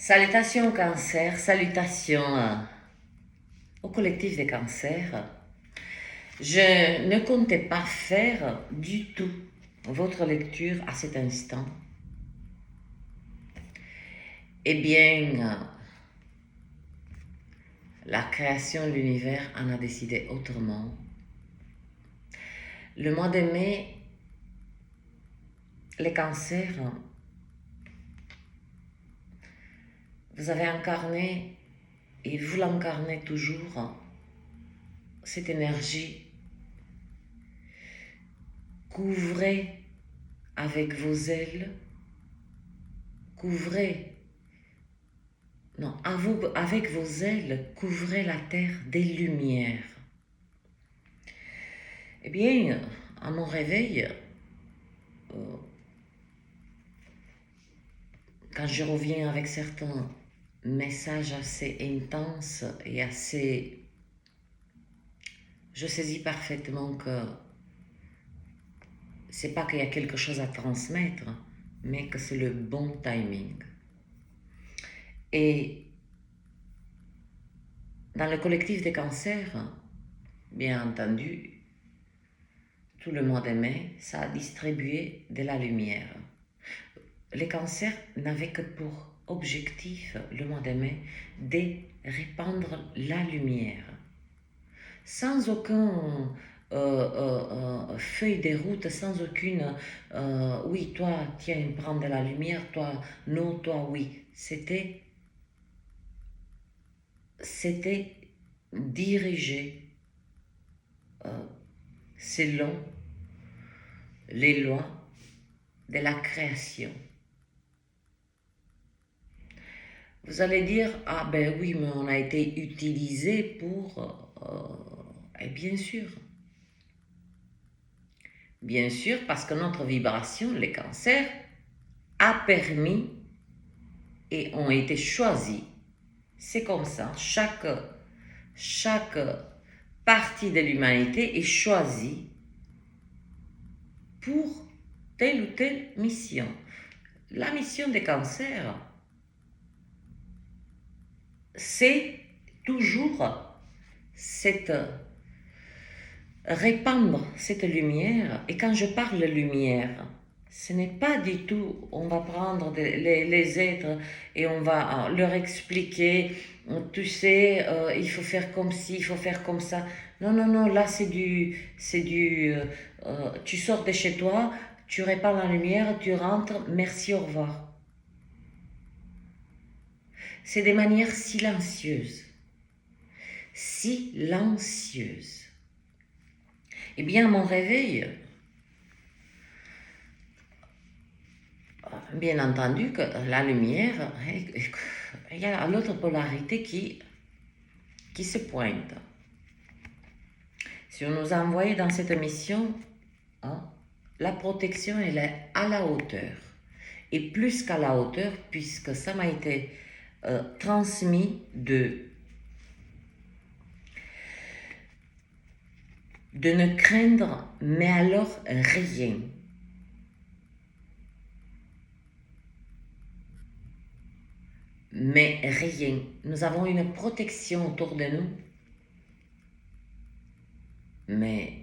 Salutations cancer, salutations au collectif des cancers. Je ne comptais pas faire du tout votre lecture à cet instant. Eh bien, la création de l'univers en a décidé autrement. Le mois de mai, les cancers, vous avez incarné et vous l'incarnez toujours cette énergie. Couvrez avec vos ailes, avec vos ailes, couvrez la terre des lumières. Eh bien, à mon réveil, quand je reviens avec certains messages assez intenses et assez... Je saisis parfaitement que c'est pas qu'il y a quelque chose à transmettre, mais que c'est le bon timing. Et dans le collectif des cancers, bien entendu, tout le mois de mai, ça a distribué de la lumière. Les cancers n'avaient que pour objectif, le mois de mai, de répandre la lumière. Sans aucun feuille de route, sans aucune oui, toi, tiens, prends de la lumière, toi, non, toi, oui. C'était dirigé selon les lois de la création. Vous allez dire, ah ben oui, mais on a été utilisé pour... et bien sûr. Bien sûr, parce que notre vibration, les cancers, a permis et ont été choisis. C'est comme ça, chaque partie de l'humanité est choisie pour telle ou telle mission. La mission des cancers, c'est toujours répandre cette lumière. Et quand je parle de lumière, ce n'est pas du tout, on va prendre les êtres et on va leur expliquer, tu sais, il faut faire comme ci, il faut faire comme ça. Non, non, non, là tu sors de chez toi, tu répands la lumière, tu rentres, merci, au revoir. C'est des manières silencieuses. Silencieuses. Eh bien, à mon réveil, bien entendu que la lumière, il y a l'autre polarité qui se pointe. Si on nous a envoyé dans cette mission, la protection, elle est à la hauteur. Et plus qu'à la hauteur, puisque ça m'a été transmis de ne craindre, mais alors rien. Mais rien. Nous avons une protection autour de nous, mais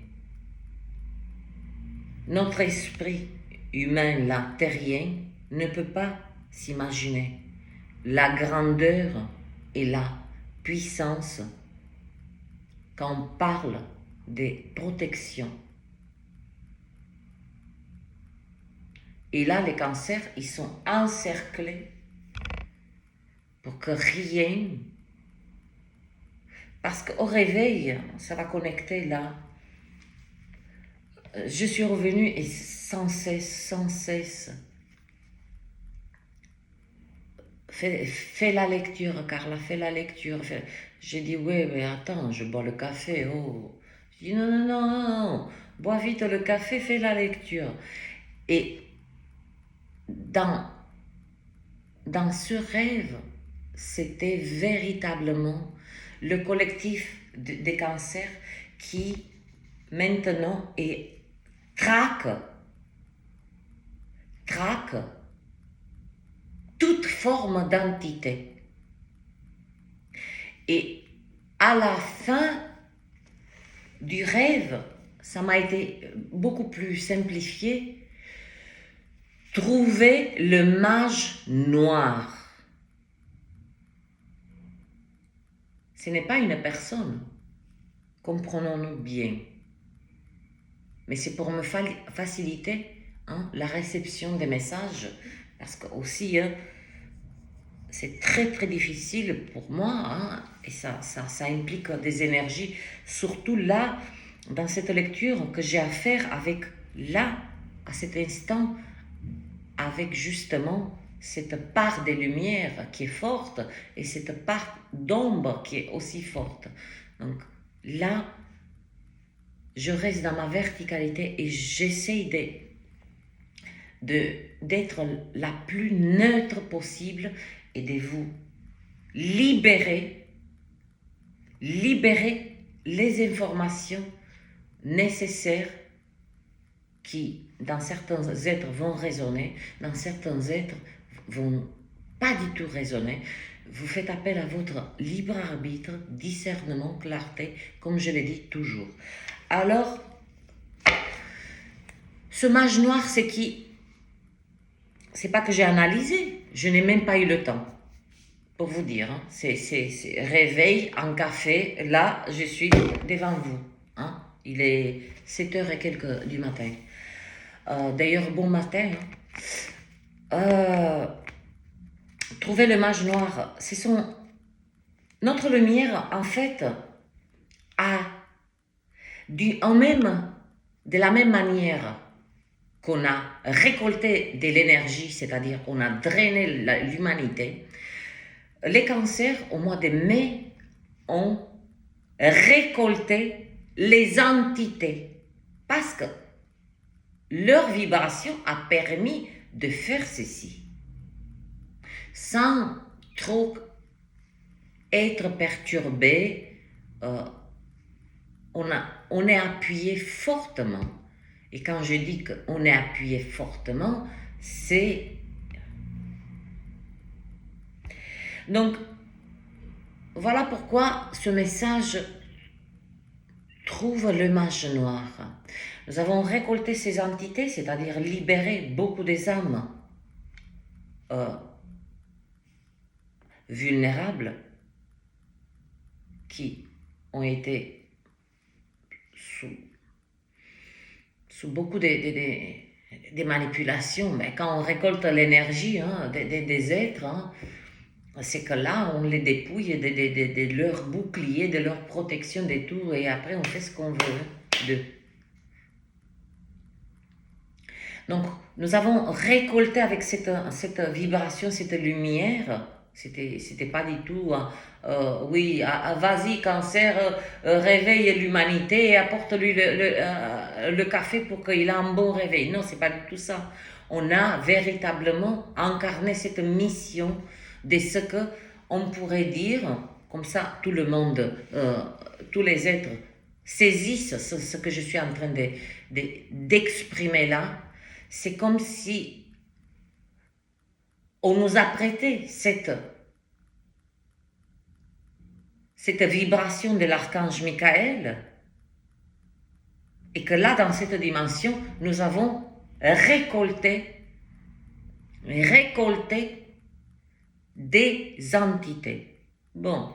notre esprit humain, là, terrien, ne peut pas s'imaginer la grandeur et la puissance quand on parle des protections. Et là, les cancers, ils sont encerclés pour que rien... Parce qu'au réveil, ça va connecter là. Je suis revenue et sans cesse. Fais la lecture, Carla, fais la lecture. J'ai dit, oui, mais attends, je bois le café. Oh. Je dis, non, non, non, non, bois vite le café, fais la lecture. Et dans ce rêve, c'était véritablement le collectif des cancers qui maintenant traque toute forme d'entité. Et à la fin du rêve, ça m'a été beaucoup plus simplifié. Trouver le mage noir. Ce n'est pas une personne, comprenons-nous bien. Mais c'est pour me faciliter la réception des messages, parce que aussi, c'est très très difficile pour moi, et ça implique des énergies, surtout là, dans cette lecture que j'ai à faire avec là, à cet instant, avec justement cette part des lumières qui est forte et cette part d'ombre qui est aussi forte. Donc là, je reste dans ma verticalité et j'essaye d'être la plus neutre possible et de vous libérer les informations nécessaires qui, dans certains êtres, vont résonner, dans certains êtres, vont pas du tout résonner. Vous faites appel à votre libre arbitre, discernement, clarté, comme je l'ai dit toujours. Alors, ce mage noir, c'est qui? C'est pas que j'ai analysé, je n'ai même pas eu le temps, pour vous dire. C'est réveil en café, là, je suis devant vous. Il est 7h et quelques du matin. D'ailleurs, bon matin. Trouver le mage noir, c'est notre lumière, en fait, de la même manière qu'on a récolté de l'énergie, c'est-à-dire qu'on a drainé l'humanité, les cancers, au mois de mai, ont récolté les entités, parce que leur vibration a permis de faire ceci, sans trop être perturbé. On est appuyé fortement. Et quand je dis qu'on est appuyé fortement, c'est... Donc, voilà pourquoi ce message trouve le mage noir. Nous avons récolté ces entités, c'est-à-dire libéré beaucoup des âmes vulnérables qui ont été sous beaucoup de manipulations. Mais quand on récolte l'énergie des êtres, c'est que là, on les dépouille de leur bouclier, de leur protection, de tout, et après, on fait ce qu'on veut d'eux. Donc, nous avons récolté avec cette vibration, cette lumière. C'était pas du tout, oui, vas-y, cancer, réveille l'humanité et apporte-lui le café pour qu'il ait un bon réveil. Non, c'est pas du tout ça. On a véritablement incarné cette mission de ce que on pourrait dire, comme ça, tout le monde, tous les êtres saisissent ce que je suis en train d'exprimer là. C'est comme si on nous a prêté cette vibration de l'archange Michael, et que là, dans cette dimension, nous avons récolté des entités. Bon,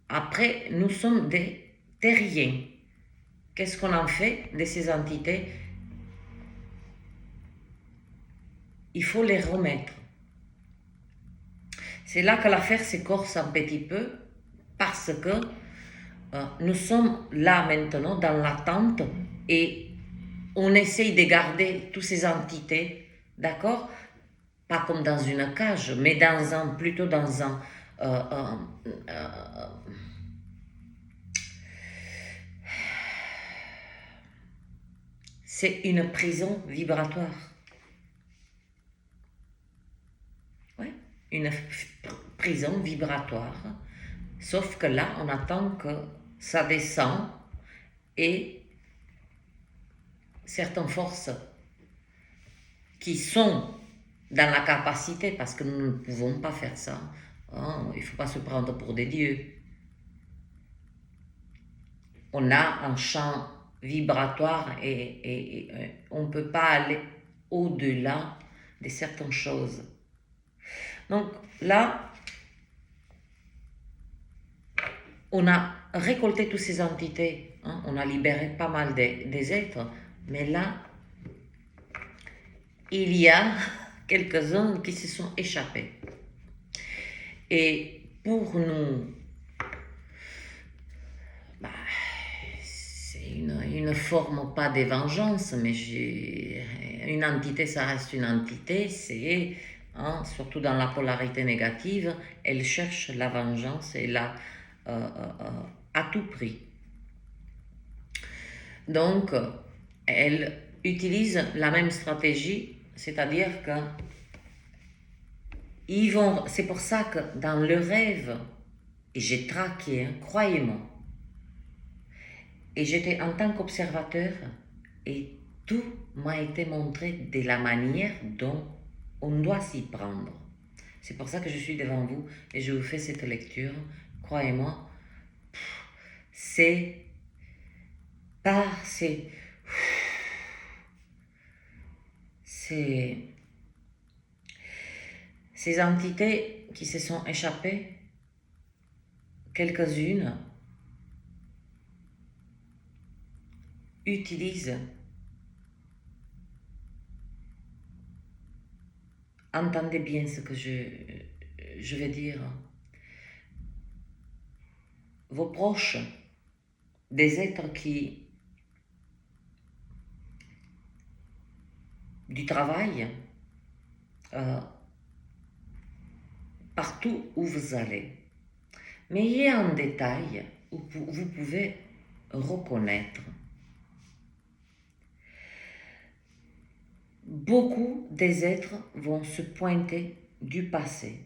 après, nous sommes des terriens. Qu'est-ce qu'on en fait de ces entités? Il faut les remettre. C'est là que l'affaire s'écorce un petit peu, parce que nous sommes là maintenant dans l'attente et on essaye de garder toutes ces entités, d'accord? Pas comme dans une cage, mais plutôt dans un... c'est une prison vibratoire. Ouais, une prison vibratoire. Sauf que là, on attend que ça descend et certaines forces qui sont dans la capacité, parce que nous ne pouvons pas faire ça. Hein, il ne faut pas se prendre pour des dieux. On a un champ vibratoire et on ne peut pas aller au-delà de certaines choses. Donc là, on a récolté toutes ces entités, hein, on a libéré pas mal des êtres, mais là, il y a quelques-uns qui se sont échappés. Et pour nous, c'est une forme, pas de vengeance, mais une entité, ça reste une entité, c'est, hein, surtout dans la polarité négative, elle cherche la vengeance et à tout prix. Donc, elle utilise la même stratégie, c'est-à-dire que c'est pour ça que dans le rêve, et j'ai traqué, hein, croyez-moi, et j'étais en tant qu'observateur, et tout m'a été montré de la manière dont on doit s'y prendre. C'est pour ça que je suis devant vous et je vous fais cette lecture. Croyez-moi, ces entités qui se sont échappées, quelques-unes, utilisent, entendez bien ce que je vais dire, vos proches, des êtres du travail, partout où vous allez. Mais il y a un détail où vous pouvez reconnaître. Beaucoup des êtres vont se pointer du passé,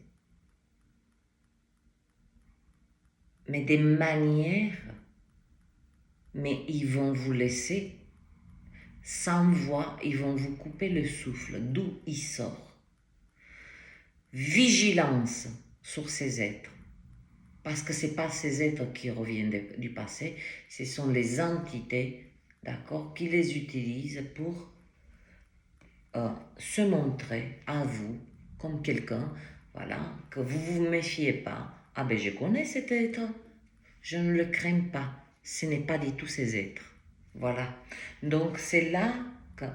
mais des manières, mais ils vont vous laisser sans voix, ils vont vous couper le souffle, d'où il sort. Vigilance sur ces êtres, parce que ce n'est pas ces êtres qui reviennent du passé, ce sont les entités, d'accord, qui les utilisent pour se montrer à vous comme quelqu'un, voilà, que vous ne vous méfiez pas. Ah ben je connais cet être, je ne le crains pas, ce n'est pas du tout ces êtres. Voilà, donc c'est là que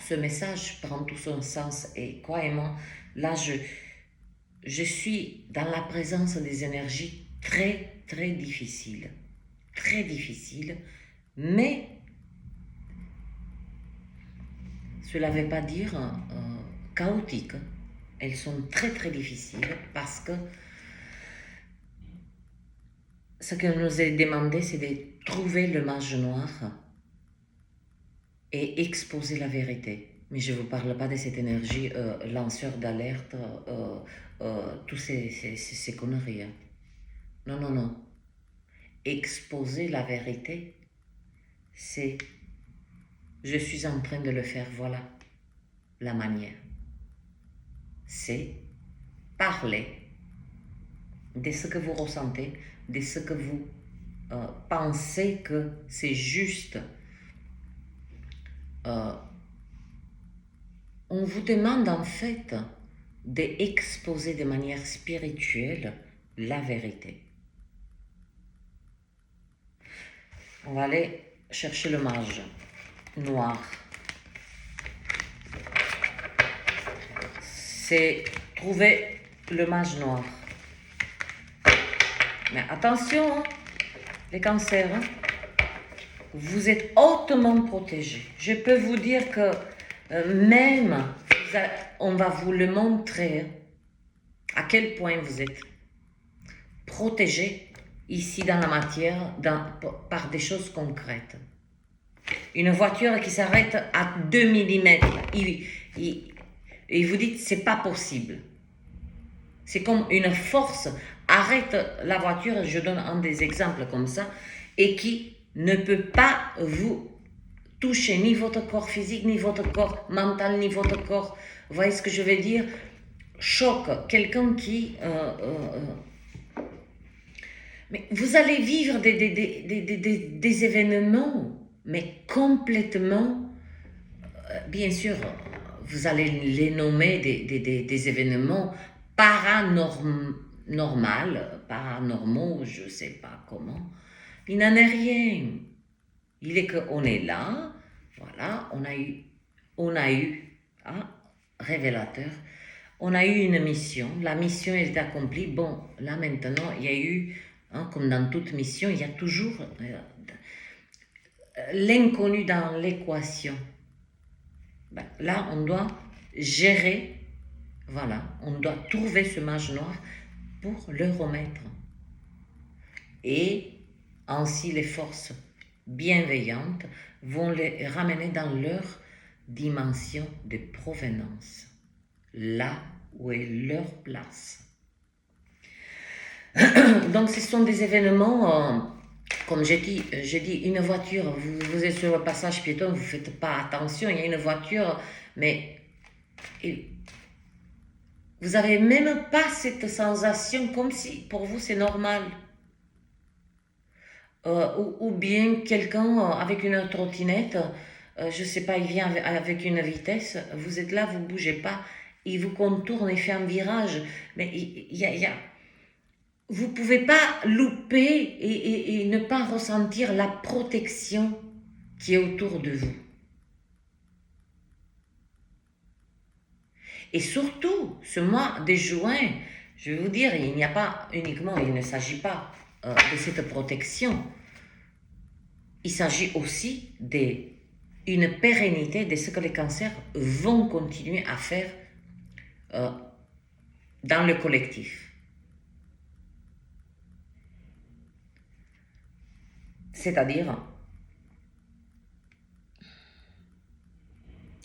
ce message prend tout son sens et croyez-moi, là je suis dans la présence des énergies très très difficiles, mais cela ne veut pas dire chaotique. Elles sont très très difficiles parce que ce que nous est demandé, c'est de trouver le mage noir et exposer la vérité. Mais je ne vous parle pas de cette énergie lanceur d'alerte, tous ces conneries. Hein. Non, non, non. Exposer la vérité, c'est... Je suis en train de le faire, voilà la manière. C'est parler de ce que vous ressentez, de ce que vous pensez que c'est juste. On vous demande en fait d'exposer de manière spirituelle la vérité. On va aller chercher le mage noir. C'est trouver le mage noir. Mais attention, hein, les cancers, hein, vous êtes hautement protégés. Je peux vous dire que même, on va vous le montrer, hein, à quel point vous êtes protégés ici dans la matière, par des choses concrètes. Une voiture qui s'arrête à 2 mm, et vous dites c'est pas possible. C'est comme une force arrête la voiture, je donne un des exemples comme ça, et qui ne peut pas vous toucher, ni votre corps physique, ni votre corps mental, ni votre corps Vous voyez ce que je veux dire? Choc, quelqu'un qui... mais vous allez vivre des événements, mais complètement... bien sûr, vous allez les nommer des événements paranormaux, je ne sais pas comment. Il n'en est rien. Il est qu'on est là, voilà, on a eu, hein, révélateur, on a eu une mission, la mission est accomplie. Bon, là maintenant, il y a eu, hein, comme dans toute mission, il y a toujours l'inconnu dans l'équation. Ben, là, on doit gérer, voilà, on doit trouver ce mage noir pour le remettre. Et ainsi, les forces bienveillantes vont les ramener dans leur dimension de provenance, là où est leur place. Donc, ce sont des événements, comme j'ai dit, une voiture, vous êtes sur le passage piéton, vous ne faites pas attention, il y a une voiture, mais vous n'avez même pas cette sensation comme si pour vous c'est normal. Ou bien quelqu'un avec une trottinette, je ne sais pas, il vient avec une vitesse, vous êtes là, vous ne bougez pas, il vous contourne, il fait un virage, mais vous ne pouvez pas louper et ne pas ressentir la protection qui est autour de vous. Et surtout, ce mois de juin, je vais vous dire, il ne s'agit pas de cette protection. Il s'agit aussi d'une pérennité de ce que les cancers vont continuer à faire dans le collectif. C'est-à-dire,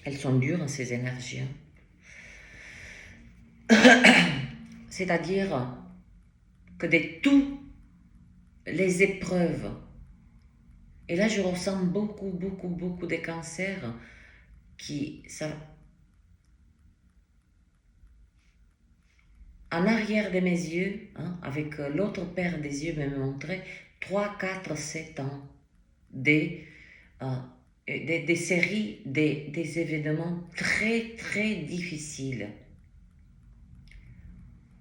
elles sont dures, ces énergies. C'est-à-dire que de toutes les épreuves, et là je ressens beaucoup de cancers en arrière de mes yeux, hein, avec l'autre paire des yeux me montrait 3, 4, 7 ans des séries, des événements très difficiles.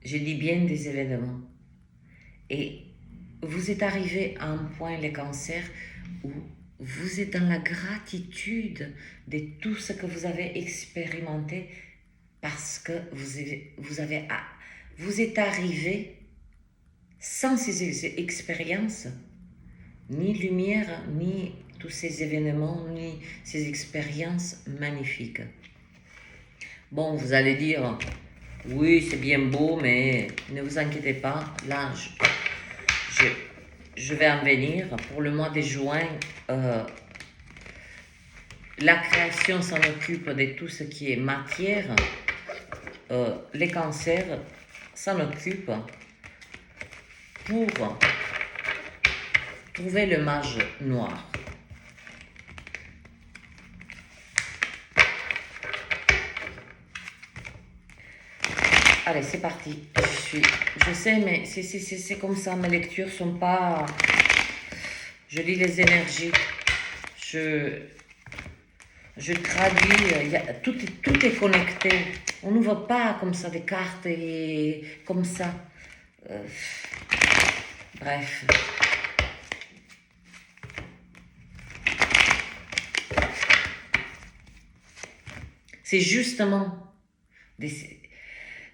Je dis bien des événements. Et vous êtes arrivé à un point, les cancers, où vous êtes dans la gratitude de tout ce que vous avez expérimenté parce que vous êtes arrivé sans ces expériences, ni lumière, ni tous ces événements, ni ces expériences magnifiques. Bon, vous allez dire, oui, c'est bien beau, mais ne vous inquiétez pas, là, je vais en venir. Pour le mois de juin, la création s'en occupe de tout ce qui est matière. Les cancers s'en occupent pour trouver le mage noir. Allez, c'est parti. Je sais, mais c'est comme ça. Mes lectures sont pas... Je lis les énergies. Je traduis. Tout est connecté. On n'ouvre pas comme ça des cartes et comme ça. Bref. C'est justement...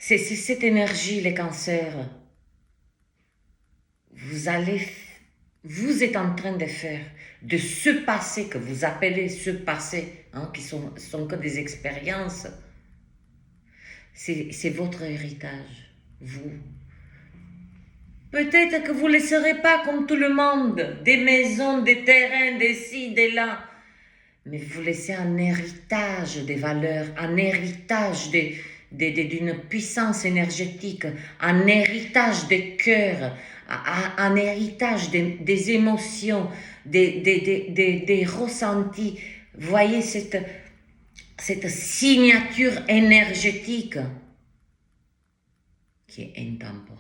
C'est cette énergie, les cancers. Vous êtes en train de faire de ce passé que vous appelez ce passé, hein, qui sont que des expériences. C'est votre héritage, vous. Peut-être que vous ne laisserez pas comme tout le monde, des maisons, des terrains, des ci, des là. Mais vous laissez un héritage des valeurs, un héritage d'une puissance énergétique, un héritage des cœurs, un héritage des émotions, des ressentis. Voyez cette signature énergétique qui est intemporelle.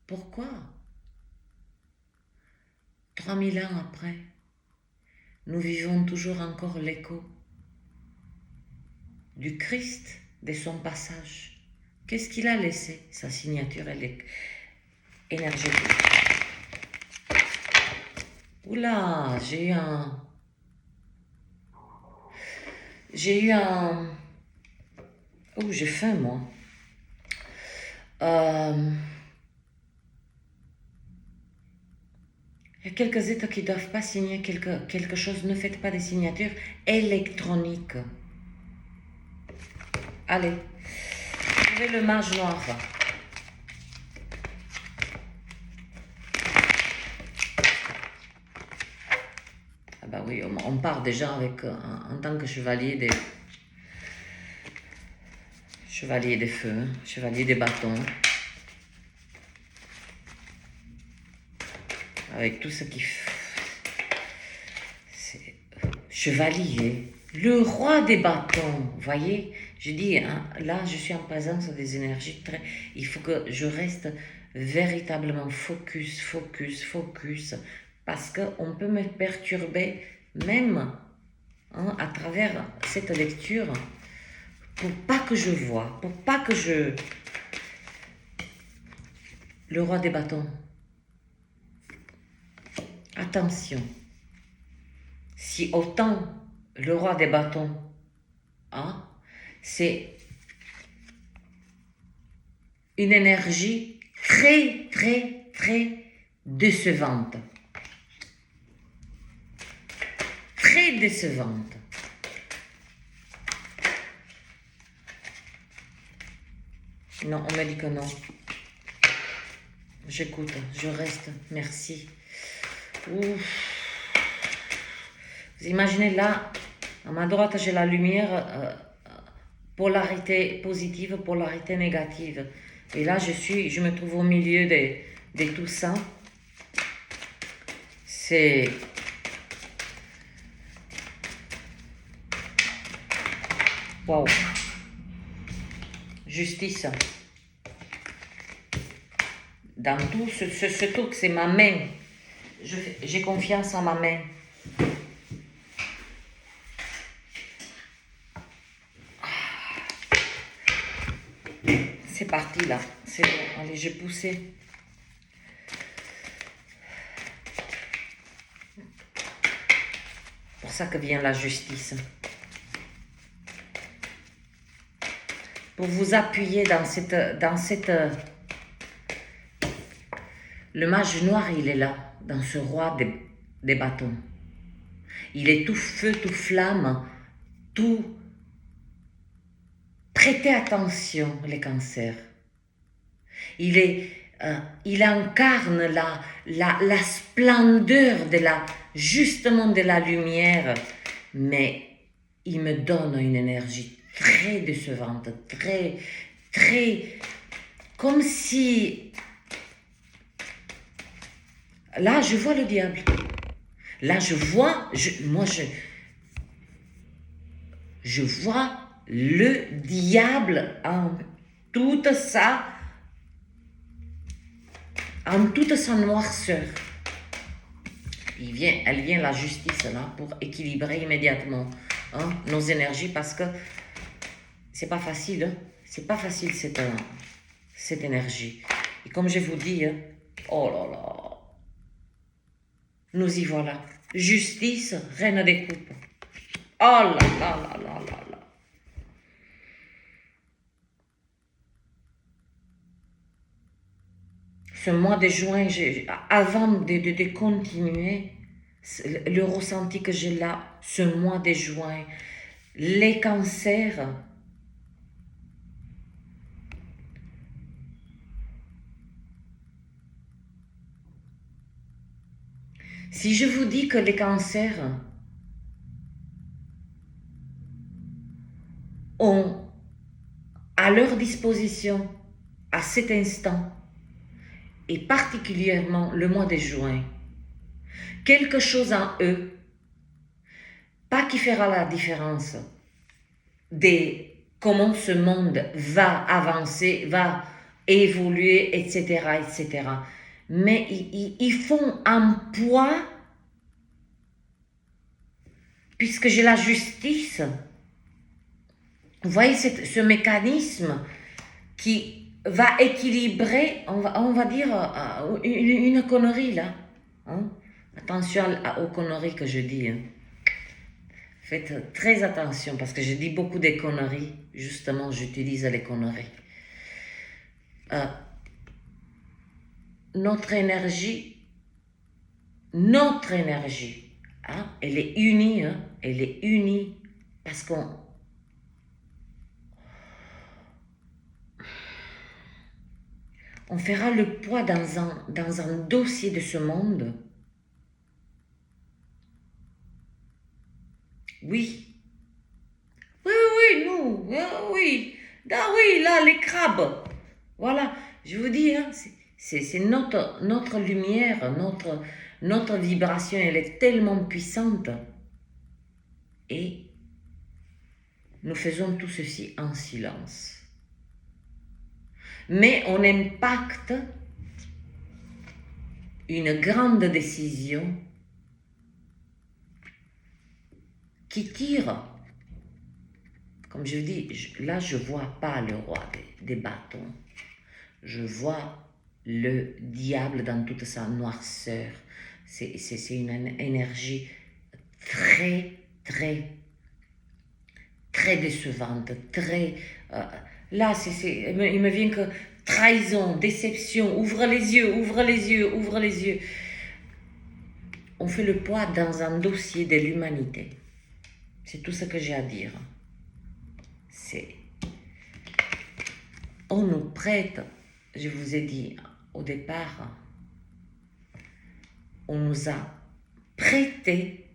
Pourquoi 3000 ans après, nous vivons toujours encore l'écho du Christ, de son passage. Qu'est-ce qu'il a laissé, sa signature énergétique? Oula, j'ai eu un... Oh, j'ai faim, moi. Il y a quelques États qui ne doivent pas signer quelque chose. Ne faites pas des signatures électroniques. Allez, trouvez le mage noir. Ah bah oui, on part déjà avec en tant que chevalier des feux, hein, chevalier des bâtons. Avec tout ce qui... C'est chevalier, le roi des bâtons, vous voyez? Je dis, hein, là, je suis en présence des énergies très... Il faut que je reste véritablement focus, parce qu'on peut me perturber même hein, à travers cette lecture, pour pas que je vois, pour pas que je... Le roi des bâtons. Attention, si autant le roi des bâtons, hein, c'est une énergie très décevante. Très décevante. Non, on m'a dit que non. J'écoute, je reste, merci. Ouf. Vous imaginez là, à ma droite, j'ai la lumière, polarité positive, polarité négative. Et là, je me trouve au milieu de tout ça. C'est... Waouh. Justice. Dans tout ce truc, c'est ma main. J'ai confiance en ma main. C'est parti là. C'est bon. Allez, j'ai poussé. C'est pour ça que vient la justice. Pour vous appuyer dans cette... Le mage noir, il est là, dans ce roi des bâtons. Il est tout feu, tout flamme, tout... Prêtez attention, les cancers. Il incarne la splendeur justement de la lumière, mais il me donne une énergie très décevante, très, comme si... Là, je vois le diable. Là, je vois le diable en toute sa noirceur. Elle vient la justice là pour équilibrer immédiatement hein, nos énergies parce que c'est pas facile. Hein, c'est pas facile cette énergie. Et comme je vous dis, hein, oh là là, nous y voilà. Justice, reine des coupes. Oh là là là là là là. Ce mois de juin, avant de continuer, le ressenti que j'ai là, ce mois de juin, les cancers, si je vous dis que les cancers ont à leur disposition, à cet instant, et particulièrement le mois de juin, quelque chose en eux pas qui fera la différence de comment ce monde va avancer, va évoluer, etc., etc. Mais ils font un poids, puisque j'ai la justice. Vous voyez ce mécanisme qui va équilibrer, on va dire, une connerie là. Hein? Attention aux conneries que je dis. Hein. Faites très attention parce que je dis beaucoup de conneries. Justement, j'utilise les conneries. Notre énergie, hein, elle est unie. Hein, elle est unie parce on fera le poids dans un dossier de ce monde. Oui. Oui, nous, oui. Ah oui, là, les crabes. Voilà, je vous dis, hein, c'est notre lumière, notre vibration, elle est tellement puissante. Et nous faisons tout ceci en silence. Mais on impacte une grande décision qui tire. Comme je dis, là, je ne vois pas le roi des bâtons. Je vois le diable dans toute sa noirceur. C'est une énergie très, très, très décevante. Très, là, il me vient que trahison, déception, ouvre les yeux, ouvre les yeux, ouvre les yeux. On fait le poids dans un dossier de l'humanité. C'est tout ce que j'ai à dire. On nous prête, je vous ai dit au départ, on nous a prêté,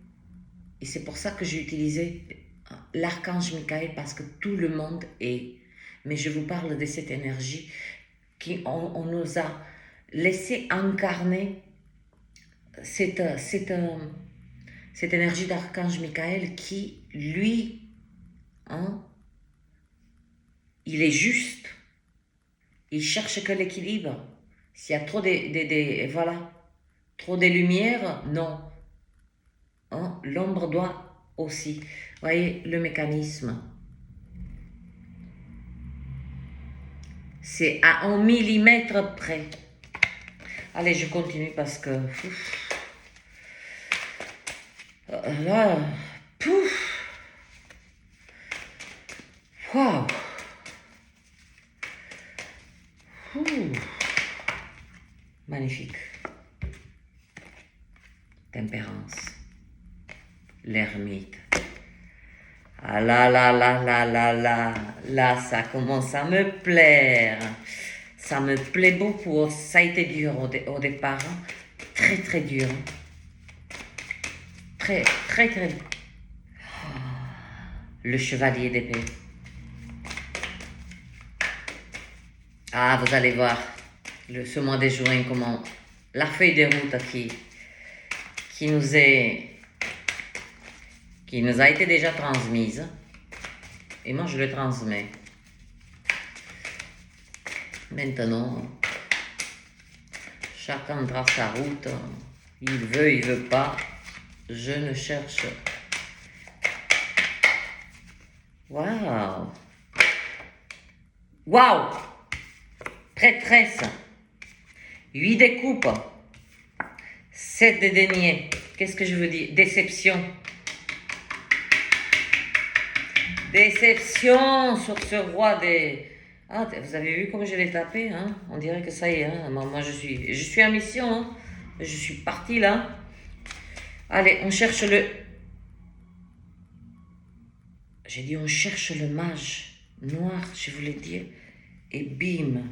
et c'est pour ça que j'ai utilisé l'archange Michael, parce que tout le monde est, mais je vous parle de cette énergie on nous a laissé incarner cette énergie d'archange Michael qui, lui, hein, il est juste. Il cherche que l'équilibre. S'il y a trop voilà, trop de lumière, non. Hein? L'ombre doit aussi. Vous voyez le mécanisme. C'est à 1 millimètre près. Allez, je continue parce que... là... Pouf. Waouh. Magnifique. Tempérance. L'ermite. Ah là là là là là là. Là, ça commence à me plaire. Ça me plaît beaucoup. Ça a été dur au départ. Hein. Très très dur. Très très très. Le chevalier d'épée. Ah, vous allez voir ce mois de juin, comment la feuille de route qui nous a été déjà transmise. Et moi, je le transmets. Maintenant, chacun trace sa route. Il veut, il veut pas. Je ne cherche. Waouh! Waouh! Prêtresse. 8 de coupe. 7 de denier. Qu'est-ce que je veux dire? Déception. Déception sur ce roi des... Ah, vous avez vu comme je l'ai tapé, hein? On dirait que ça y est, hein? Moi je suis en mission, hein? Je suis partie là. Allez, on cherche le... J'ai dit on cherche le mage noir, je voulais dire. Et bim.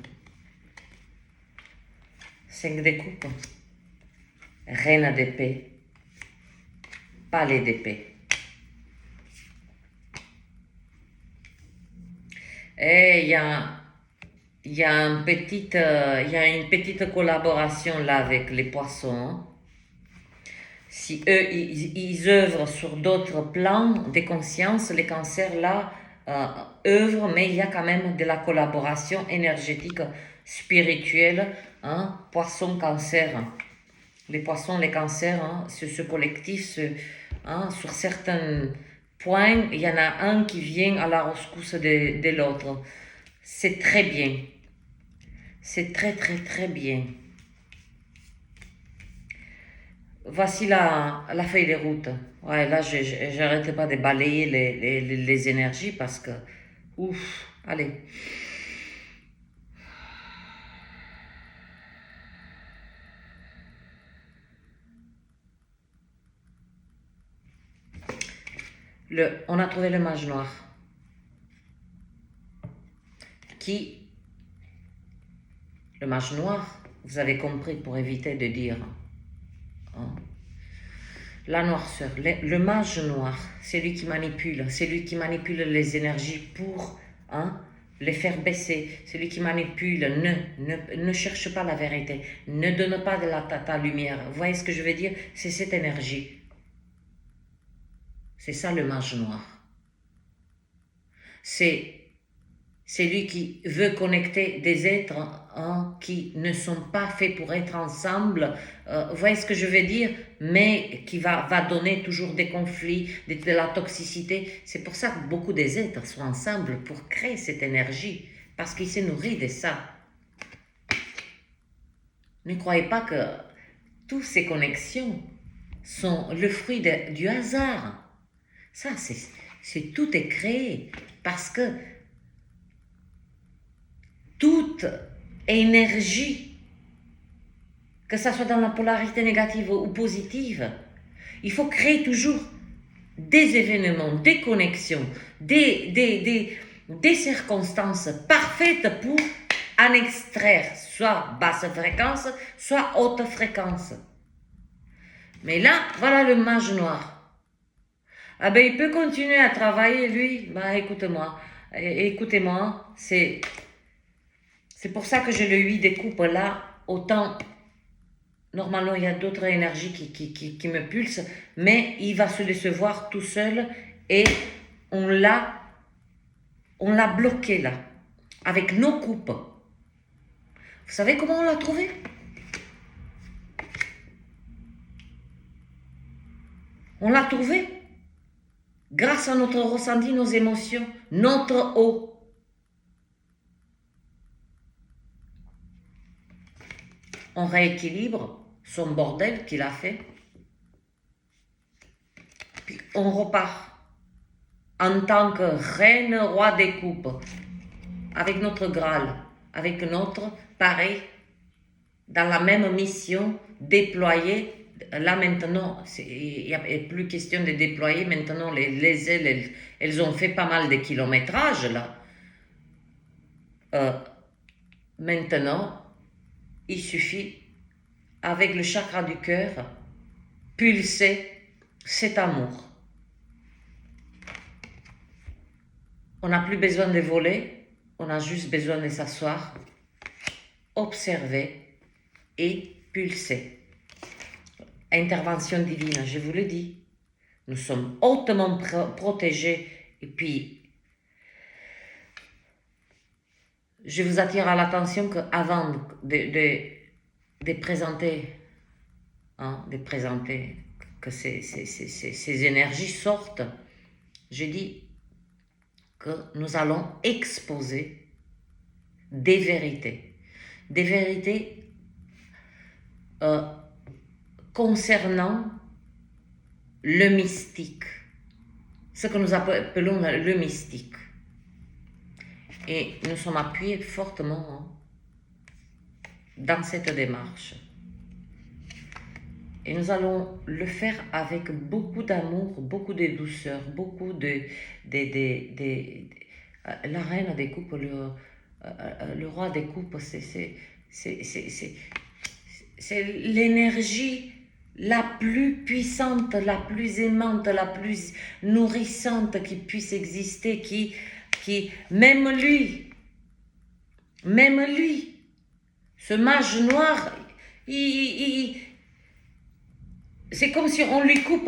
5 de coupe. Reine d'épée. Palais d'épée. Et il y a une petite collaboration là avec les poissons. Si eux, ils œuvrent sur d'autres plans des consciences, les cancers là œuvrent, mais il y a quand même de la collaboration énergétique, spirituelle. Hein, poisson, cancer. Les poissons, les cancers, hein, ce collectif, hein, sur certains points, il y en a un qui vient à la rescousse de l'autre. C'est très bien. C'est très, très, très bien. Voici la feuille de route. Ouais, là, j'arrête pas de balayer les énergies parce que... Ouf, allez. On a trouvé le mage noir. Qui... Le mage noir, vous avez compris, pour éviter de dire... Hein, la noirceur, le mage noir, c'est lui qui manipule, les énergies pour hein, les faire baisser, c'est lui qui manipule, ne cherche pas la vérité, ne donne pas de ta lumière. Vous voyez ce que je veux dire? C'est cette énergie. C'est ça le mage noir. C'est lui qui veut connecter des êtres hein, qui ne sont pas faits pour être ensemble. Vous voyez ce que je veux dire? Mais qui va donner toujours des conflits, de la toxicité. C'est pour ça que beaucoup des êtres sont ensemble pour créer cette énergie. Parce qu'ils se nourrissent de ça. Ne croyez pas que toutes ces connexions sont le fruit du hasard. Ça, tout est créé. Parce que toute énergie, que ça soit dans la polarité négative ou positive, il faut créer toujours des événements, des connexions, des circonstances parfaites pour en extraire soit basse fréquence, soit haute fréquence. Mais là, voilà le mage noir. Ah ben, il peut continuer à travailler, lui. Bah, écoutez-moi, c'est pour ça que j'ai le 8 des coupes là, autant, normalement il y a d'autres énergies qui me pulsent, mais il va se décevoir tout seul et on l'a bloqué là, avec nos coupes. Vous savez comment on l'a trouvé? On l'a trouvé grâce à notre ressenti, nos émotions, notre eau. On rééquilibre son bordel qu'il a fait. Puis on repart en tant que reine, roi des coupes, avec notre Graal, avec notre pareil, dans la même mission, déployée. Là maintenant, il n'y a plus question de déployer. Maintenant, les ailes, elles ont fait pas mal de kilométrage là. Maintenant, il suffit, avec le chakra du cœur, pulser cet amour. On n'a plus besoin de voler, on a juste besoin de s'asseoir, observer et pulser. Intervention divine, je vous le dis. Nous sommes hautement protégés et puis je vous attire à l'attention qu'avant de présenter, que ces énergies sortent, je dis que nous allons exposer des vérités concernant le mystique, ce que nous appelons le mystique. Et nous sommes appuyés fortement dans cette démarche. Et nous allons le faire avec beaucoup d'amour, beaucoup de douceur, beaucoup la reine des coupes, le roi des coupes, c'est l'énergie la plus puissante, la plus aimante, la plus nourrissante qui puisse exister, qui même lui, ce mage noir, c'est comme si on lui coupe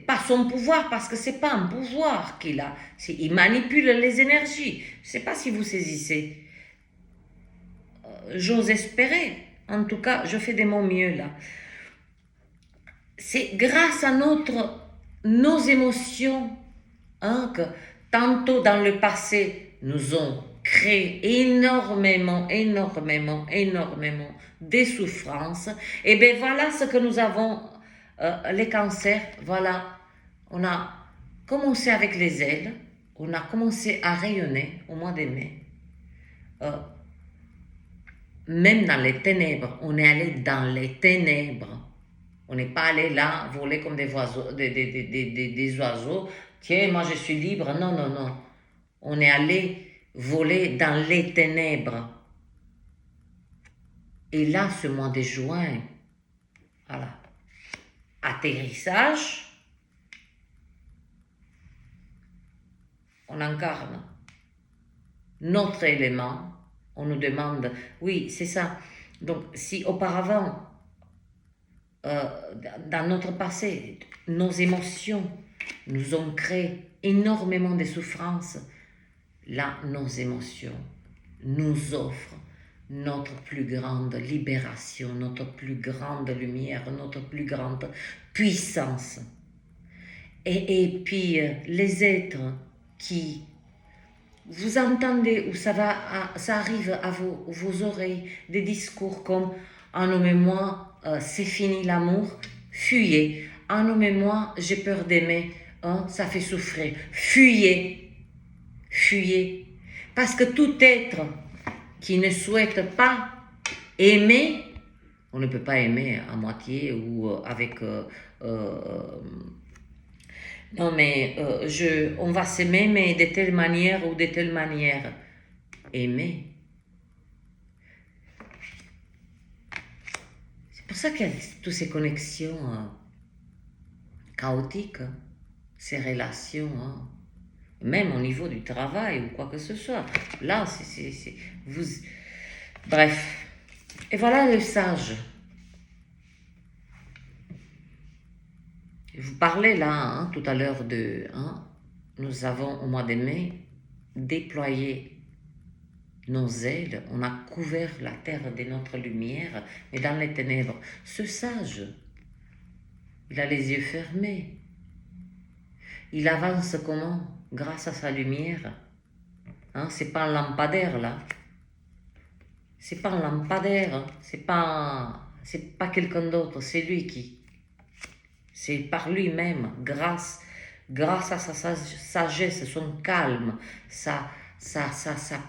pas son pouvoir, parce que c'est pas un pouvoir qu'il a. Il manipule les énergies. Je sais pas si vous saisissez. J'ose espérer. En tout cas, je fais de mon mieux là. C'est grâce à nos émotions, hein, que tantôt dans le passé nous ont créé énormément de souffrances. Et bien voilà ce que nous avons, les cancers, voilà, on a commencé avec les ailes, on a commencé à rayonner au mois de mai. Même dans les ténèbres, on est allé dans les ténèbres. On n'est pas allé là voler comme des oiseaux, des oiseaux. Tiens, moi je suis libre. Non, non, non. On est allé voler dans les ténèbres. Et là, ce mois de juin, voilà, atterrissage, on incarne notre élément. On nous demande, oui, c'est ça. Donc, si auparavant, dans notre passé, nos émotions nous ont créé énormément de souffrances, là, nos émotions nous offrent notre plus grande libération, notre plus grande lumière, notre plus grande puissance. Et puis, les êtres qui, vous entendez, ou ça arrive à vos oreilles, des discours comme « Ah non mais moi, c'est fini l'amour, fuyez. Ah non mais moi, j'ai peur d'aimer, hein, ça fait souffrir. Fuyez, fuyez. » Parce que tout être qui ne souhaite pas aimer, on ne peut pas aimer à moitié ou avec... non mais on va s'aimer, mais de telle manière ou de telle manière. Aimer. C'est pour ça qu'il y a toutes ces connexions chaotiques, ces relations, hein. Même au niveau du travail ou quoi que ce soit. Là, vous... Bref. Et voilà le sage. Je vous parlais là, hein, tout à l'heure de... Hein, nous avons, au mois de mai, déployé nos ailes. On a couvert la terre de notre lumière, mais dans les ténèbres. Ce sage, il a les yeux fermés. Il avance comment? Grâce à sa lumière. Hein, c'est pas un lampadaire là. C'est pas un lampadaire. Hein. C'est pas quelqu'un d'autre. C'est lui qui. C'est par lui-même, grâce à sa sagesse, son calme, sa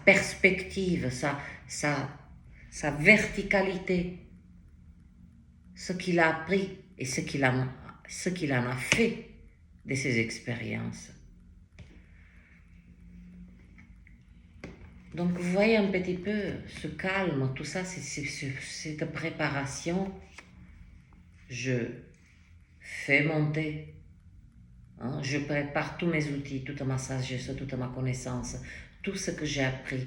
perspective, sa verticalité, ce qu'il a appris et ce qu'il en a fait de ses expériences. Donc vous voyez un petit peu ce calme, tout ça, cette préparation. Je fais monter, hein, je prépare tous mes outils, toute ma sagesse, toute ma connaissance, tout ce que j'ai appris,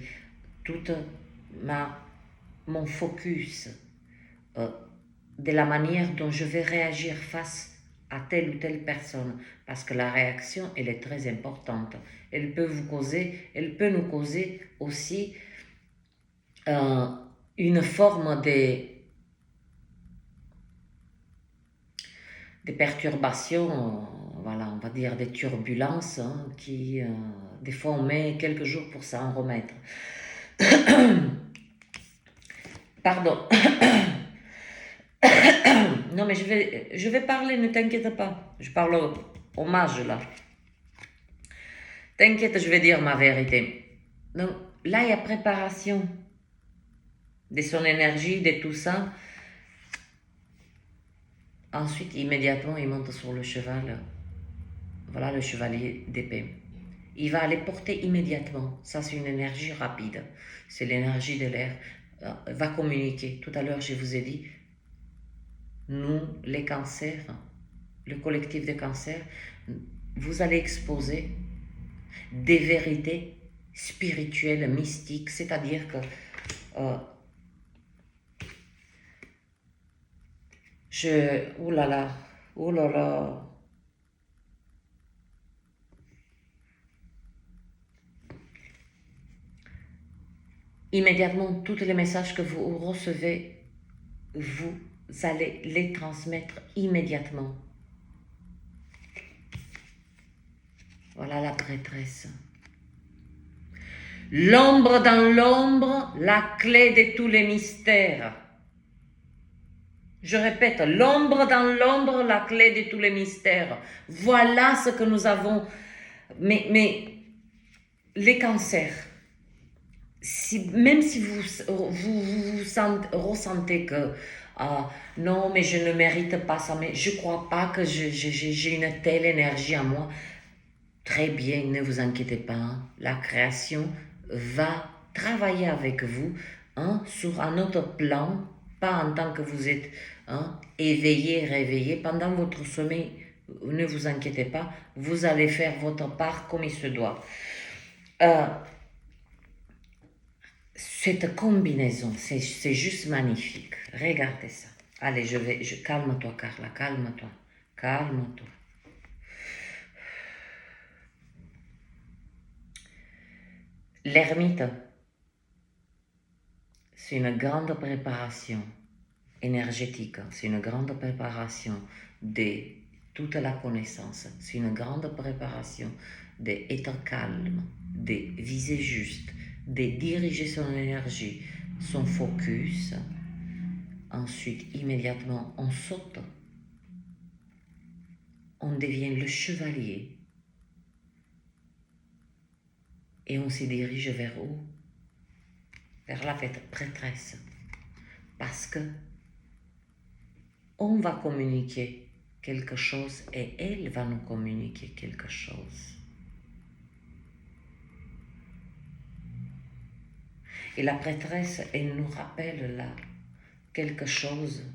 mon focus, de la manière dont je vais réagir face à telle ou telle personne, parce que la réaction, elle est très importante. Elle peut nous causer aussi une forme de perturbations, voilà, on va dire des turbulences, hein, qui, des fois, on met quelques jours pour s'en remettre. Pardon. Non, mais je vais parler, ne t'inquiète pas. Je parle au mage, là. T'inquiète, je vais dire ma vérité. Donc, là, il y a préparation de son énergie, de tout ça. Ensuite, immédiatement, il monte sur le cheval. Voilà le chevalier d'épée. Il va aller porter immédiatement. Ça, c'est une énergie rapide. C'est l'énergie de l'air. Va communiquer. Tout à l'heure, je vous ai dit, nous, les cancers, le collectif de cancers, vous allez exposer des vérités spirituelles, mystiques, c'est-à-dire que oh là là, Oh là là. Immédiatement, tous les messages que vous recevez, vous allez les transmettre immédiatement. Voilà la prêtresse. L'ombre dans l'ombre, la clé de tous les mystères. Je répète, l'ombre dans l'ombre, la clé de tous les mystères. Voilà ce que nous avons. Mais les cancers, même si vous ressentez que non, mais je ne mérite pas ça, mais je ne crois pas que j'ai une telle énergie en moi. Très bien, ne vous inquiétez pas. Hein. La création va travailler avec vous sur un autre plan, pas en tant que vous êtes éveillé, réveillé. Pendant votre sommeil, ne vous inquiétez pas, vous allez faire votre part comme il se doit. Cette combinaison, c'est juste magnifique. Regardez ça. Allez, calme-toi, Carla, calme-toi. Calme-toi. L'ermite, c'est une grande préparation énergétique, c'est une grande préparation de toute la connaissance, c'est une grande préparation d'être calme, de viser juste, de diriger son énergie, son focus. Ensuite, immédiatement, on saute, on devient le chevalier et on se dirige vers où? Vers la prêtresse. Parce que on va communiquer quelque chose et elle va nous communiquer quelque chose. Et la prêtresse, elle nous rappelle là quelque chose.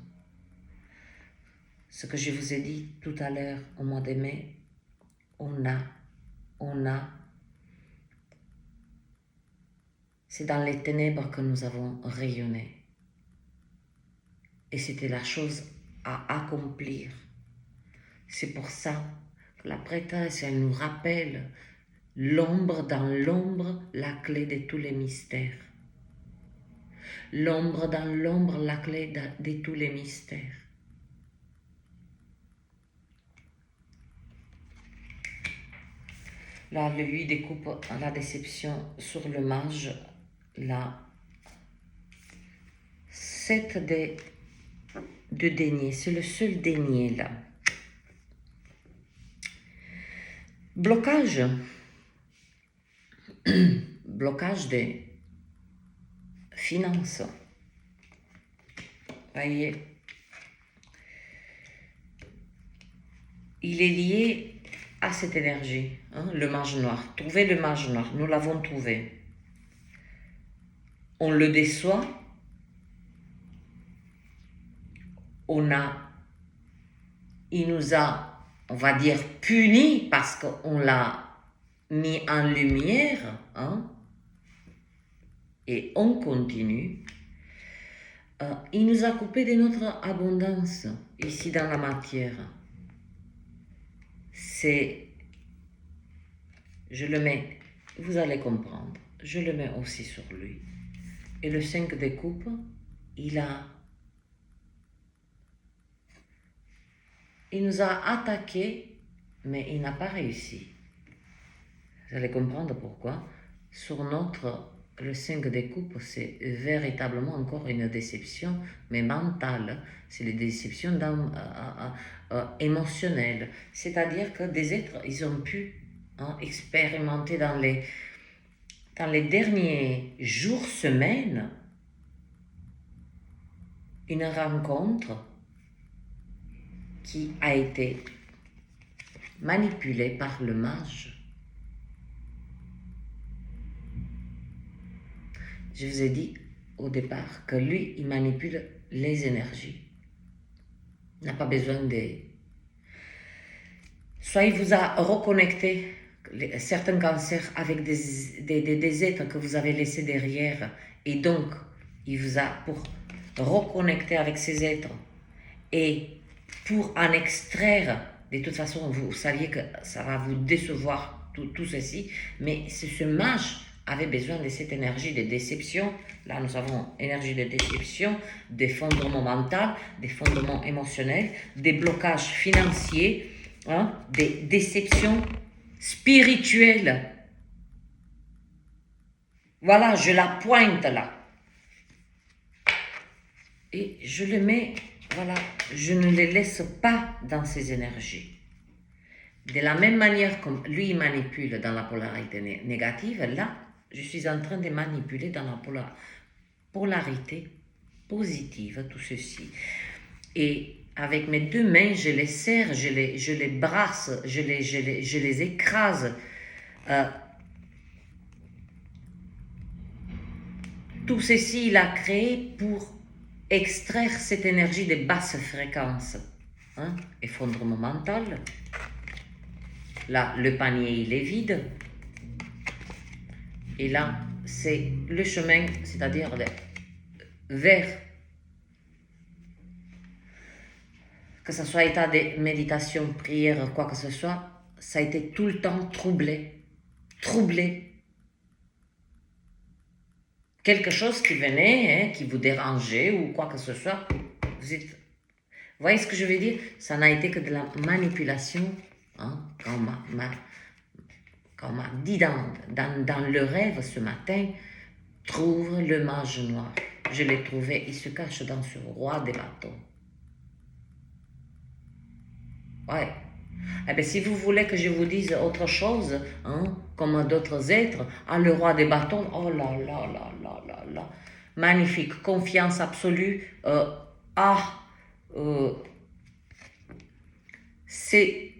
Ce que je vous ai dit tout à l'heure au mois de mai, on a, c'est dans les ténèbres que nous avons rayonné. Et c'était la chose à accomplir. C'est pour ça que la prêtresse, elle nous rappelle l'ombre dans l'ombre, la clé de tous les mystères. L'ombre dans l'ombre, la clé de tous les mystères. Là, le 8 des coupes, la déception sur le mage, la 7 de denier, c'est le seul denier là. Blocage. Blocage des finances. Voyez, il est lié à cette énergie, le mage noir. Trouvez le mage noir, nous l'avons trouvé. On le déçoit, il nous a, on va dire, puni parce qu'on l'a mis en lumière, et on continue. Il nous a coupé de notre abondance ici dans la matière. Je le mets, vous allez comprendre, je le mets aussi sur lui. Et le 5 de coupe, il nous a attaqué, mais il n'a pas réussi. Vous allez comprendre pourquoi. Sur le 5 de coupe, c'est véritablement encore une déception, mais mentale. C'est une déception émotionnelle. C'est-à-dire que des êtres, ils ont pu expérimenter dans les derniers jours, semaines, une rencontre qui a été manipulée par le mage. Je vous ai dit au départ que lui, il manipule les énergies. Il n'a pas besoin de... Soit il vous a reconnecté certains cancers avec des êtres que vous avez laissés derrière, et donc il vous a pour reconnecter avec ces êtres et pour en extraire. De toute façon, vous saviez que ça va vous décevoir tout ceci, mais ce mage avait besoin de cette énergie de déception. Là, nous avons énergie de déception, d'effondrement mental, d'effondrement émotionnel, des blocages financiers, hein, des déceptions spirituelles. Voilà, je la pointe là. Et je le mets, voilà, je ne les laisse pas dans ces énergies. De la même manière comme lui manipule dans la polarité négative, là, je suis en train de manipuler dans la polarité positive, tout ceci. Et avec mes deux mains, je les serre, je les brasse, je les écrase. Tout ceci, il a créé pour extraire cette énergie de basse fréquence. Hein? Effondrement mental. Là, le panier, il est vide. Et là, c'est le chemin, c'est-à-dire vers, que ce soit état de méditation, prière, quoi que ce soit, ça a été tout le temps troublé. Quelque chose qui venait, hein, qui vous dérangeait ou quoi que ce soit, vous voyez ce que je veux dire? Ça n'a été que de la manipulation, hein, quand on m'a dit dans le rêve ce matin, trouve le mage noir. Je l'ai trouvé, il se cache dans ce roi des bâtons. Ouais. Eh bien, si vous voulez que je vous dise autre chose, hein, comme d'autres êtres, le roi des bâtons, oh là là là là là là, magnifique, confiance absolue, c'est,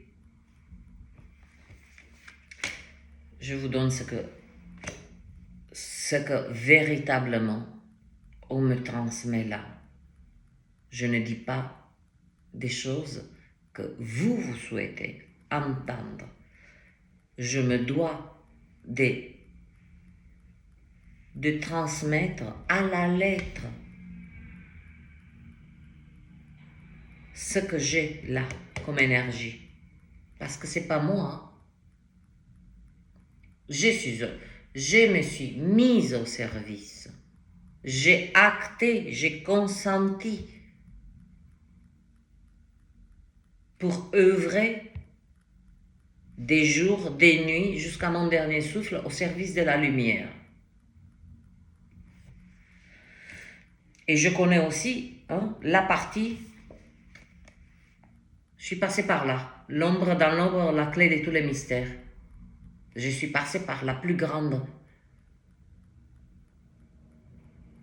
je vous donne ce que véritablement on me transmet là. Je ne dis pas des choses que vous souhaitez entendre. Je me dois de transmettre à la lettre ce que j'ai là comme énergie. Parce que c'est pas moi. Hein. Je me suis mise au service. J'ai acté, j'ai consenti pour œuvrer des jours, des nuits, jusqu'à mon dernier souffle au service de la lumière. Et je connais aussi la partie, je suis passée par là, l'ombre dans l'ombre, la clé de tous les mystères. Je suis passée par la plus grande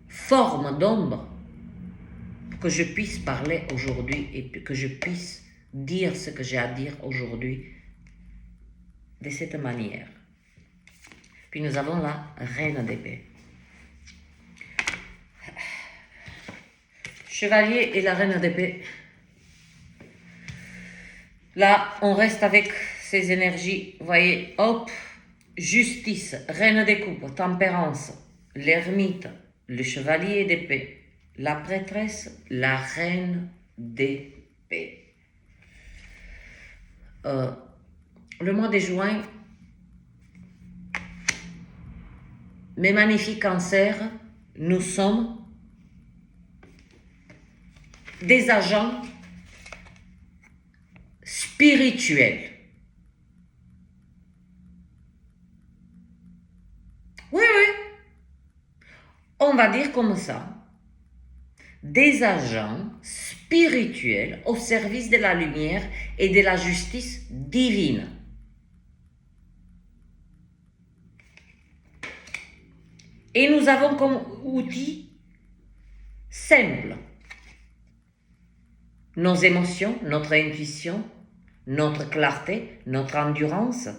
forme d'ombre pour que je puisse parler aujourd'hui et que je puisse dire ce que j'ai à dire aujourd'hui de cette manière. Puis nous avons la reine d'épée. Chevalier et la reine d'épée. Là, on reste avec ces énergies. Vous voyez, hop, justice, reine des coupes, tempérance, l'ermite, le chevalier d'épée, la prêtresse, la reine d'épée. Le mois de juin, mes magnifiques cancers, nous sommes des agents spirituels. Oui, on va dire comme ça. Des agents spirituels au service de la lumière et de la justice divine. Et nous avons comme outil simple nos émotions, notre intuition, notre clarté, notre endurance.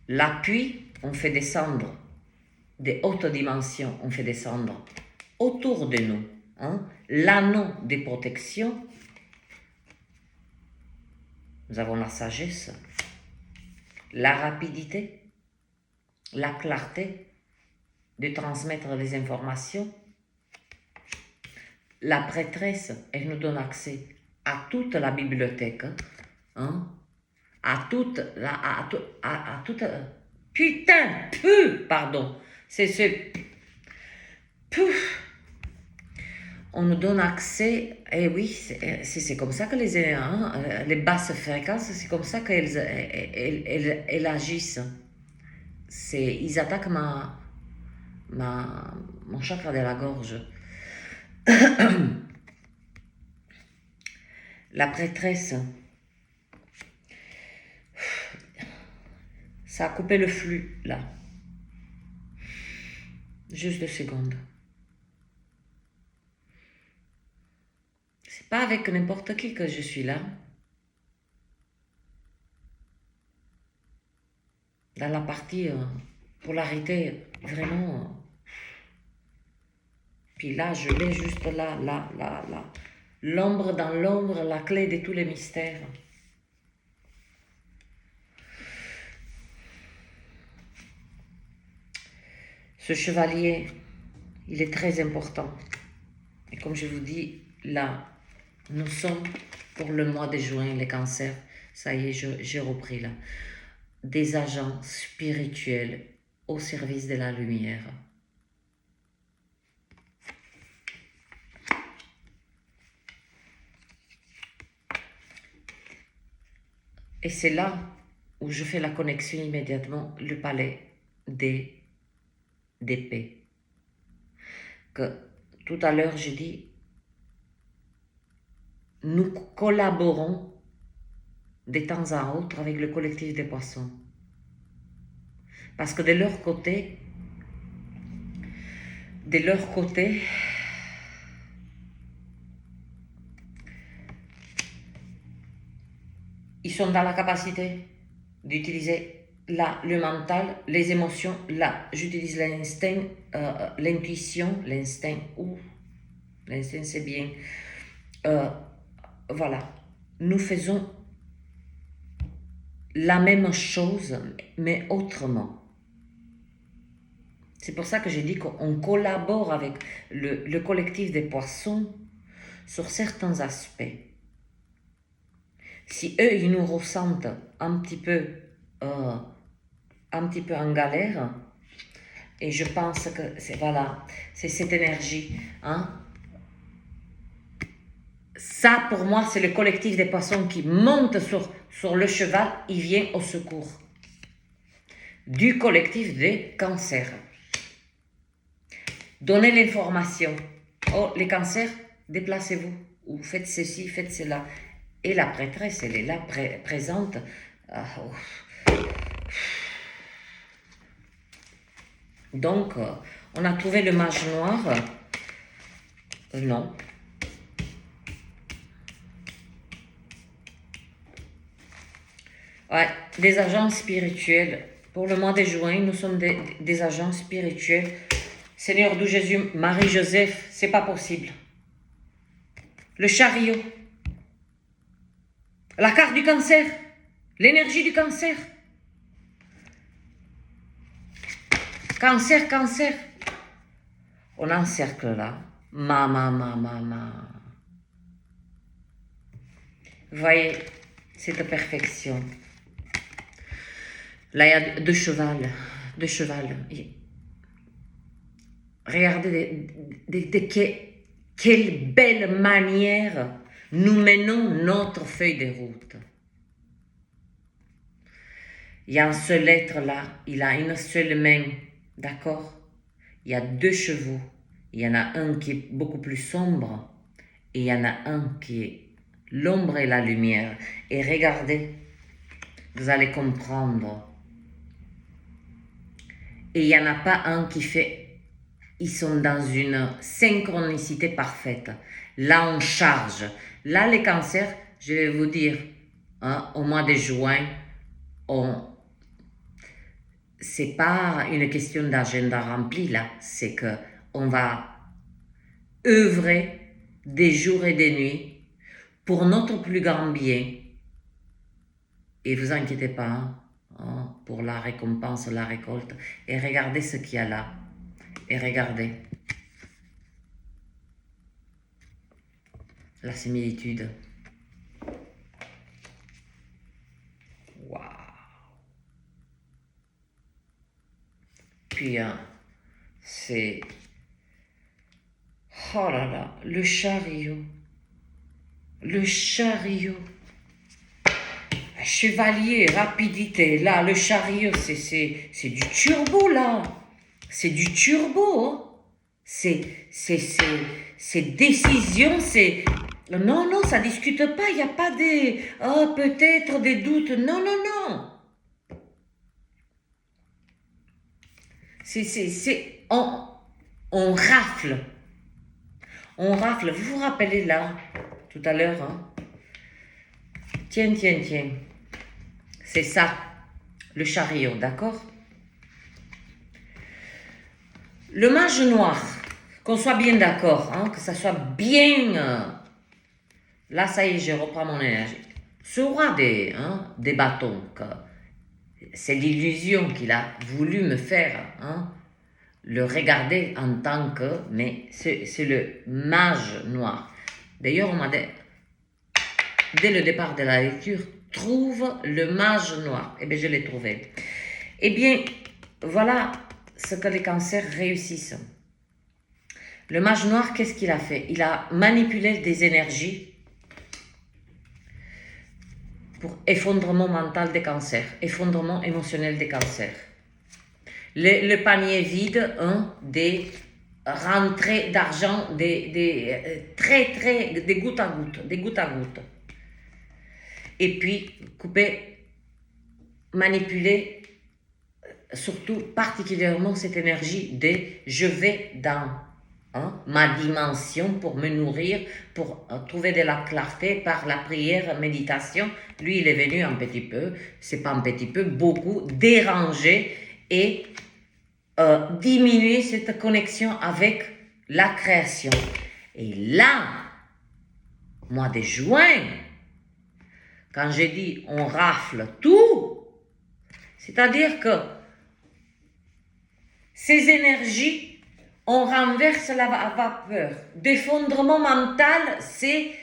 L'appui, on fait descendre des hautes dimensions, on fait descendre autour de nous. L'anneau de protection. Nous avons la sagesse, la rapidité, la clarté de transmettre les informations, la prêtresse, elle nous donne accès à toute la bibliothèque, hein, à toute la, à toute, putain, pardon, c'est, on nous donne accès, et oui, c'est comme ça que les basses fréquences, c'est comme ça qu'elles agissent. Ils attaquent mon chakra de la gorge. La prêtresse, ça a coupé le flux, là. Juste 2 secondes. C'est pas avec n'importe qui que je suis là. Dans la partie polarité, vraiment. Puis là, je l'ai juste là. L'ombre dans l'ombre, la clé de tous les mystères. Ce chevalier, il est très important. Et comme je vous dis, là, nous sommes pour le mois de juin, les cancers. Ça y est, j'ai repris là. Des agents spirituels au service de la lumière. Et c'est là où je fais la connexion immédiatement, le palais des d'épée. Que tout à l'heure, j'ai dit, nous collaborons de temps à autre avec le collectif des poissons. Parce que de leur côté, ils sont dans la capacité d'utiliser le mental, les émotions. Là, j'utilise l'instinct, l'intuition, l'instinct, l'instinct c'est bien. Voilà, nous faisons la même chose, mais autrement. C'est pour ça que j'ai dit qu'on collabore avec le collectif des poissons sur certains aspects. Si eux, ils nous ressentent un petit peu en galère, et je pense que c'est cette énergie. Hein? Ça, pour moi, c'est le collectif des poissons qui monte sur le cheval, il vient au secours du collectif des cancers. Donnez l'information. Oh, les cancers, déplacez-vous. Ou faites ceci, faites cela. Et la prêtresse, elle est là, présente. Donc, on a trouvé le mage noir. Non. Ouais, des agents spirituels. Pour le mois de juin, nous sommes des agents spirituels. Seigneur d'où Jésus, Marie-Joseph, c'est pas possible. Le chariot. La carte du cancer. L'énergie du cancer. Cancer, cancer. On encercle là. Voyez cette perfection. Là, il y a deux chevals. Regardez quelle belle manière nous menons notre feuille de route. Il y a un seul être là, il a une seule main, d'accord? Il y a 2 chevaux, il y en a un qui est beaucoup plus sombre et il y en a un qui est l'ombre et la lumière. Et regardez, vous allez comprendre. Et il n'y en a pas un qui fait, ils sont dans une synchronicité parfaite. Là, on charge. Là, les cancers, je vais vous dire, hein, au mois de juin, c'est pas une question d'agenda rempli là, c'est que on va œuvrer des jours et des nuits pour notre plus grand bien. Et vous inquiétez pas hein, pour la récompense, la récolte. Et regardez ce qu'il y a là. Et regardez. la similitude. Waouh. Puis, c'est... Oh là là, le chariot. Le chariot. Chevalier, rapidité. Là, le chariot, c'est du turbo, là. C'est du turbo. Hein. C'est décision, c'est... Non, non, ça discute pas. Il n'y a pas des... Oh, peut-être des doutes. Non, non, non. On rafle. On rafle. Vous vous rappelez là, tout à l'heure, hein? Tiens, tiens, tiens. C'est ça, le chariot, d'accord? Le mage noir, qu'on soit bien d'accord, hein, que ça soit bien... là, ça y est, je reprends mon énergie. Ce roi des bâtons, c'est l'illusion qu'il a voulu me faire, hein, le regarder en tant que... Mais c'est le mage noir. D'ailleurs, on m'a dit, dès le départ de la lecture, trouve le mage noir. Eh bien, je l'ai trouvé. Eh bien, voilà ce que les cancers réussissent. Le mage noir, qu'est-ce qu'il a fait? Il a manipulé des énergies pour effondrement mental des cancers, effondrement émotionnel des cancers. Le panier vide, hein, des rentrées d'argent, des gouttes à gouttes, des gouttes à gouttes. Et puis, couper, manipuler, surtout particulièrement cette énergie de je vais dans ma dimension pour me nourrir, pour trouver de la clarté par la prière, méditation. Lui, il est venu un petit peu, c'est pas un petit peu, beaucoup, déranger et diminuer cette connexion avec la création. Et là, mois de juin, quand j'ai dit on rafle tout, c'est-à-dire que ces énergies, on renverse la vapeur. D'effondrement mental, c'est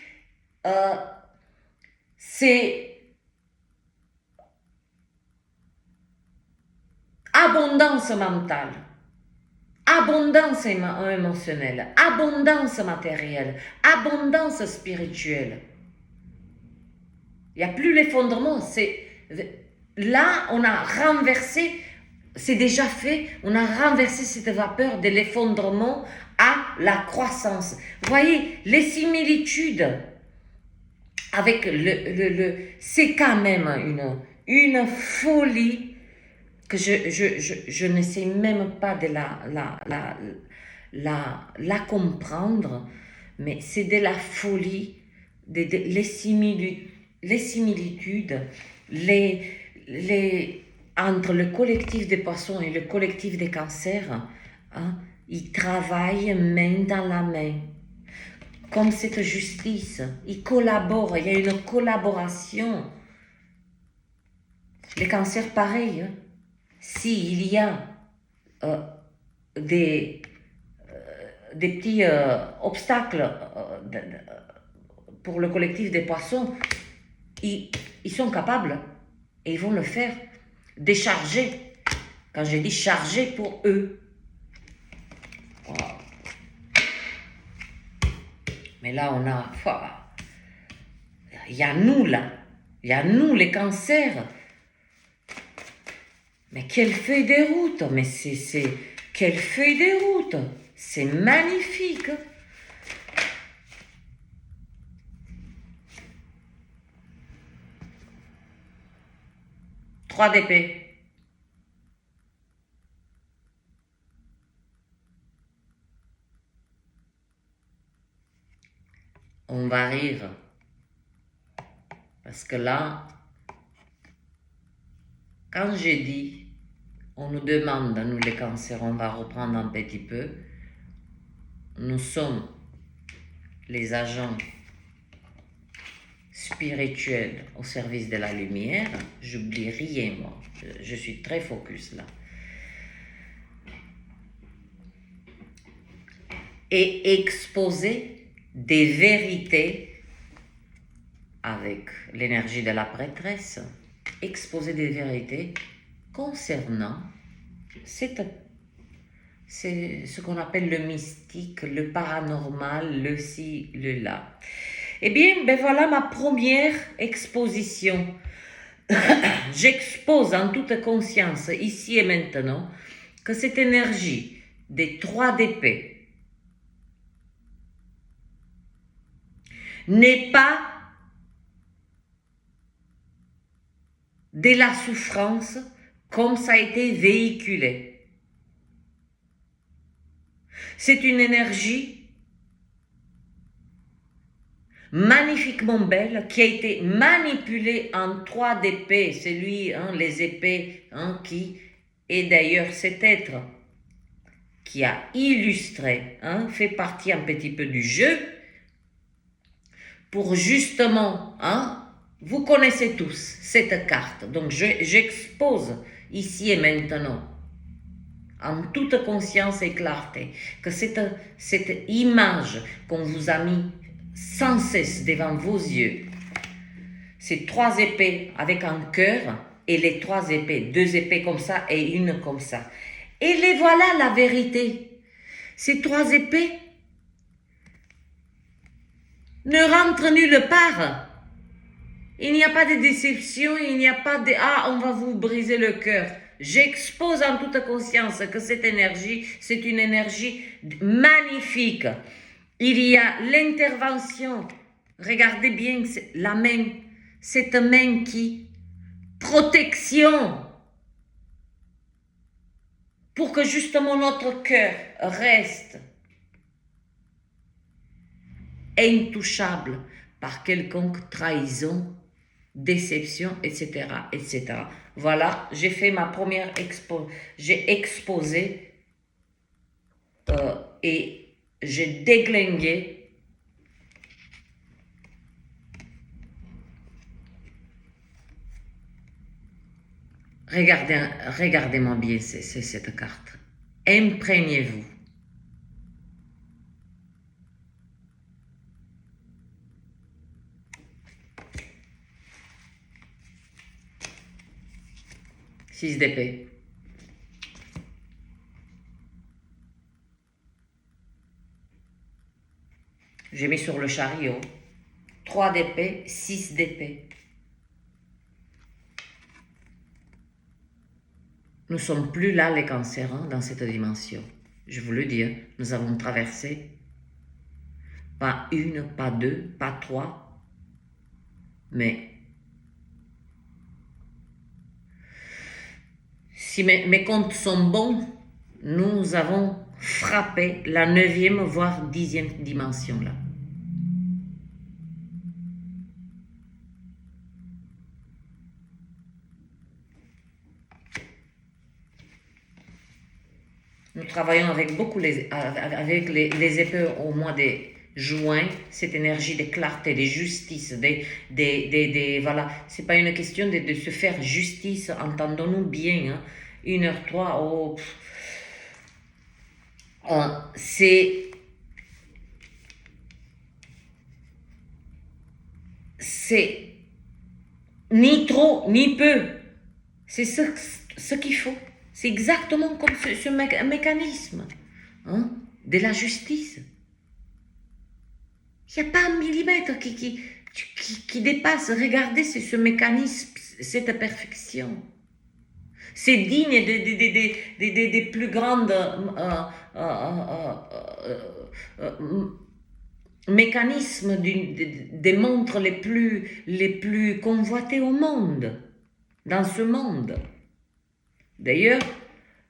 abondance mentale, abondance émotionnelle, abondance matérielle, abondance spirituelle. Il n'y a plus l'effondrement. Là, on a renversé, c'est déjà fait, on a renversé cette vapeur de l'effondrement à la croissance. Vous voyez, les similitudes avec c'est quand même une folie que je ne sais même pas de la comprendre, mais c'est de la folie, les similitudes, entre le collectif des poissons et le collectif des cancers, hein, ils travaillent main dans la main. Comme cette justice, ils collaborent, il y a une collaboration. Les cancers, pareil. Hein. S'il y a des petits obstacles pour le collectif des poissons, ils sont capables, et ils vont le faire, décharger. Quand j'ai dit charger pour eux. Wow. Mais là, on a... Il y a nous, là. Il y a nous, les cancers. Mais quelle feuille de route. Mais quelle feuille de route. C'est magnifique. Trois d'épée. On va rire. Parce que là, quand j'ai dit, on nous demande, nous les cancers, on va reprendre un petit peu, nous sommes les agents spirituels au service de la lumière, j'oublie rien moi, je suis très focus là. Et exposer des vérités avec l'énergie de la prêtresse, exposer des vérités concernant c'est ce qu'on appelle le mystique, le paranormal, le ci, le là. Eh bien, ben voilà ma première exposition. J'expose en toute conscience, ici et maintenant, que cette énergie des 3 d'épée n'est pas de la souffrance comme ça a été véhiculé. C'est une énergie magnifiquement belle qui a été manipulée en 3 d'épée, c'est lui, les épées, qui est d'ailleurs cet être qui a illustré, fait partie un petit peu du jeu, pour justement, vous connaissez tous cette carte, donc j'expose ici et maintenant, en toute conscience et clarté, que cette image qu'on vous a mis sans cesse devant vos yeux, ces 3 épées avec un cœur et les 3 épées, 2 épées comme ça et une comme ça. Et les voilà la vérité. Ces 3 épées ne rentrent nulle part. Il n'y a pas de déception, il n'y a pas de « ah, on va vous briser le cœur ». J'expose en toute conscience que cette énergie, c'est une énergie magnifique. Il y a l'intervention, regardez bien la main, cette main qui, protection, pour que justement notre cœur reste intouchable par quelconque trahison, déception, etc., etc. Voilà, j'ai fait ma première j'ai exposé et j'ai déglingué regardez-moi bien cette carte. Imprégnez-vous. Six d'épée. J'ai mis sur le chariot. 3 d'épée, 6 d'épée. Nous ne sommes plus là les cancers dans cette dimension. Je vous le dis, nous avons traversé pas 1, pas 2, pas 3, mais si mes comptes sont bons, nous avons frappé la 9e voire 10e dimension là. Nous travaillons avec beaucoup avec les épées au mois de juin, cette énergie de clarté, de justice, voilà. C'est pas une question de se faire justice, entendons-nous bien, 1h03, oh, c'est ni trop ni peu, c'est ce qu'il faut. C'est exactement comme ce mécanisme de la justice. Il n'y a pas un millimètre qui dépasse. Regardez, c'est ce mécanisme, cette perfection. C'est digne des plus grandes mécanismes des montres les plus convoitées au monde, dans ce monde. D'ailleurs,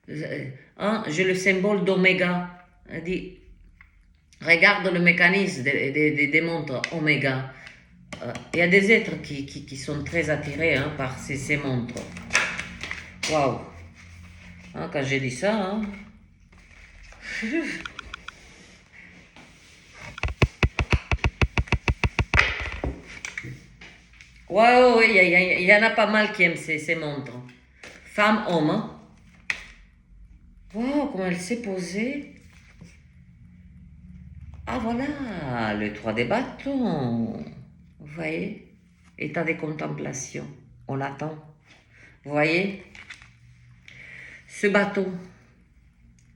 j'ai le symbole d'oméga. Dit, regarde le mécanisme des montres oméga. Il y a des êtres qui sont très attirés par ces montres. Waouh! Quand j'ai dit ça, waouh, il y en a pas mal qui aiment ces montres. Femme, homme. Waouh, comment elle s'est posée. Ah voilà, le 3 des bâtons. Vous voyez? état de contemplation. On attend. Vous voyez, ce bateau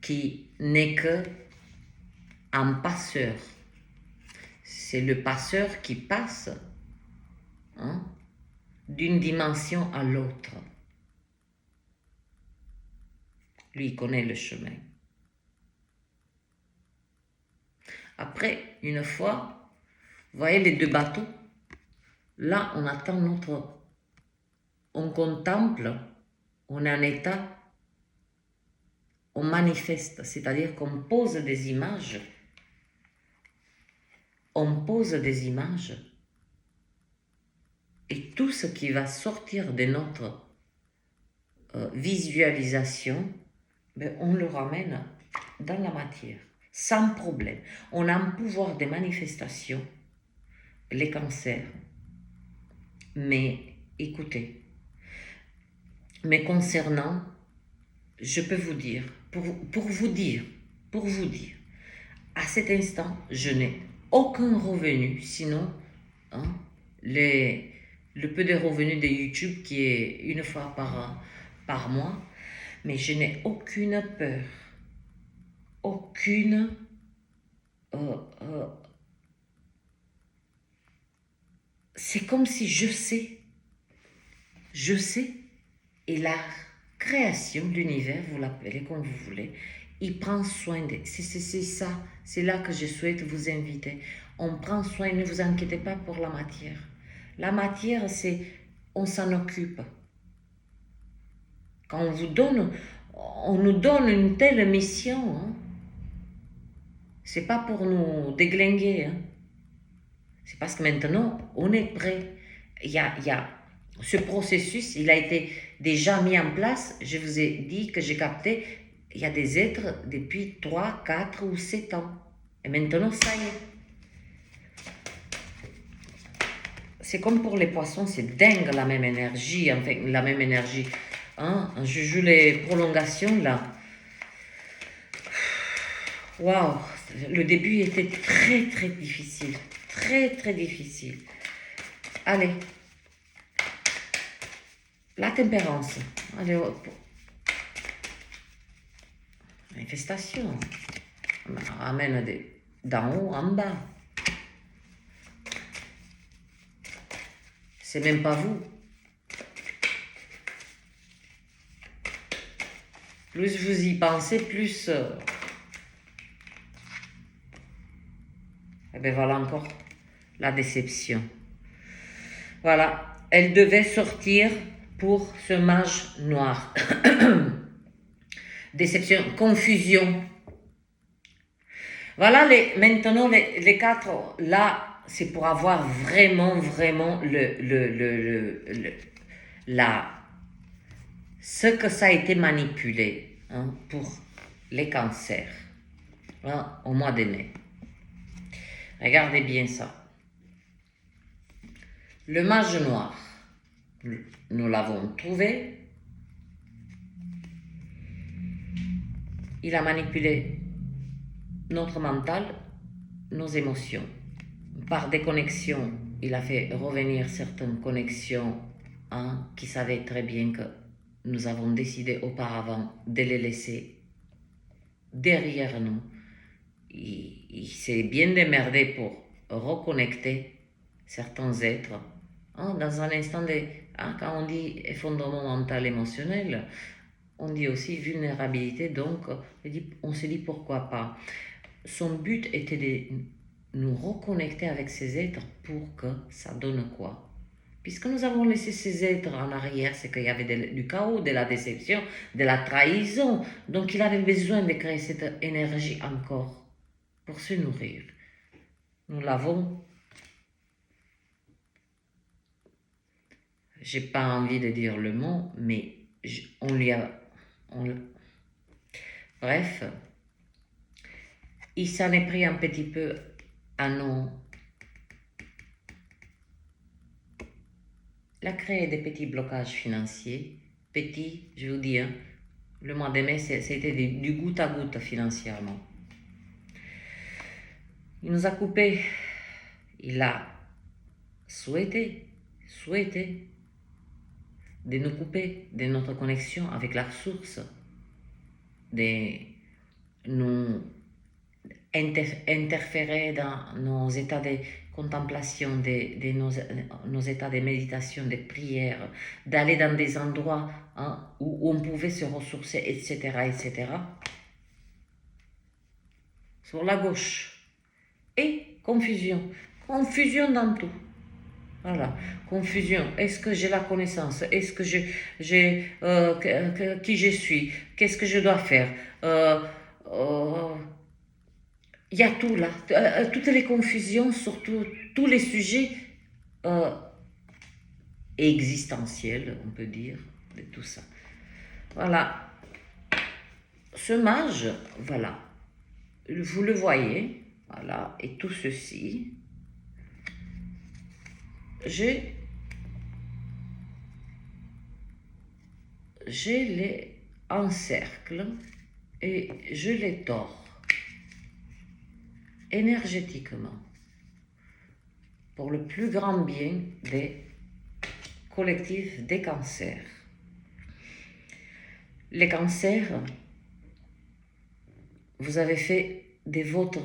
qui n'est que un passeur, c'est le passeur qui passe hein, d'une dimension à l'autre. Lui, il connaît le chemin. Après, une fois, vous voyez les deux bateaux, là, on attend notre... On contemple, on est en état, on manifeste, c'est-à-dire qu'on pose des images. On pose des images et tout ce qui va sortir de notre visualisation, ben, on le ramène dans la matière, sans problème. On a un pouvoir de manifestation, les cancers. Mais écoutez, mais concernant, je peux vous dire, pour vous dire, à cet instant, je n'ai aucun revenu, sinon hein, le peu de revenus de YouTube qui est une fois par mois, mais je n'ai aucune peur, aucune c'est comme si je sais, et la création, l'univers, vous l'appelez comme vous voulez, il prend soin de... C'est ça, c'est là que je souhaite vous inviter. On prend soin, ne vous inquiétez pas pour la matière. La matière, c'est... On s'en occupe. Quand on nous donne une telle mission, hein, c'est pas pour nous déglinguer, hein. C'est parce que maintenant, on est prêt. Il y a ce processus, il a été déjà mis en place. Je vous ai dit que j'ai capté, il y a des êtres depuis 3, 4 ou 7 ans. Et maintenant, ça y est. C'est comme pour les poissons, c'est dingue la même énergie, enfin la même énergie. Hein? Je joue les prolongations là. Waouh, le début était très très difficile. Très très difficile. Allez. La tempérance. Allez, hop. Manifestation. On ramène d'en haut en bas. C'est même pas vous. Plus vous y pensez, plus... Et bien voilà encore la déception. Voilà, elle devait sortir pour ce mage noir. Déception, confusion. Voilà, maintenant les 4, là, c'est pour avoir vraiment ce que ça a été manipulé hein, pour les cancers hein, au mois de mai. Regardez bien ça. Le mage noir, nous l'avons trouvé. Il a manipulé notre mental, nos émotions. Par déconnexion, il a fait revenir certaines connexions hein, qui savaient très bien que nous avons décidé auparavant de les laisser derrière nous. Il s'est bien démerdé pour reconnecter certains êtres. Hein, dans un instant, quand on dit effondrement mental émotionnel, on dit aussi vulnérabilité, donc on se dit pourquoi pas. Son but était de nous reconnecter avec ces êtres pour que ça donne quoi? Puisque nous avons laissé ces êtres en arrière, c'est qu'il y avait du chaos, de la déception, de la trahison. Donc il avait besoin de créer cette énergie encore pour se nourrir. Nous l'avons. J'ai pas envie de dire le mot, mais on lui a... Bref, il s'en est pris un petit peu à nous. Il a créé des petits blocages financiers. Petits, je vous dis, hein, le mois de mai, c'était du goutte à goutte financièrement. Il nous a coupé. Il a souhaité souhaiter de nous couper de notre connexion avec la source, de nous interférer dans nos états de contemplation, nos états de méditation, de prière, d'aller dans des endroits où on pouvait se ressourcer, etc., etc. Sur la gauche. Et confusion. Confusion dans tout. Voilà, confusion. Est-ce que j'ai la connaissance? Est-ce que qui je suis? Qu'est-ce que je dois faire? Il y a tout là, toutes les confusions sur tous les sujets existentiels, on peut dire, de tout ça. Voilà. Ce mage, voilà, vous le voyez, voilà, et tout ceci, je les encercle et je les tords énergétiquement pour le plus grand bien des collectifs des cancers. Les cancers, vous avez fait de votre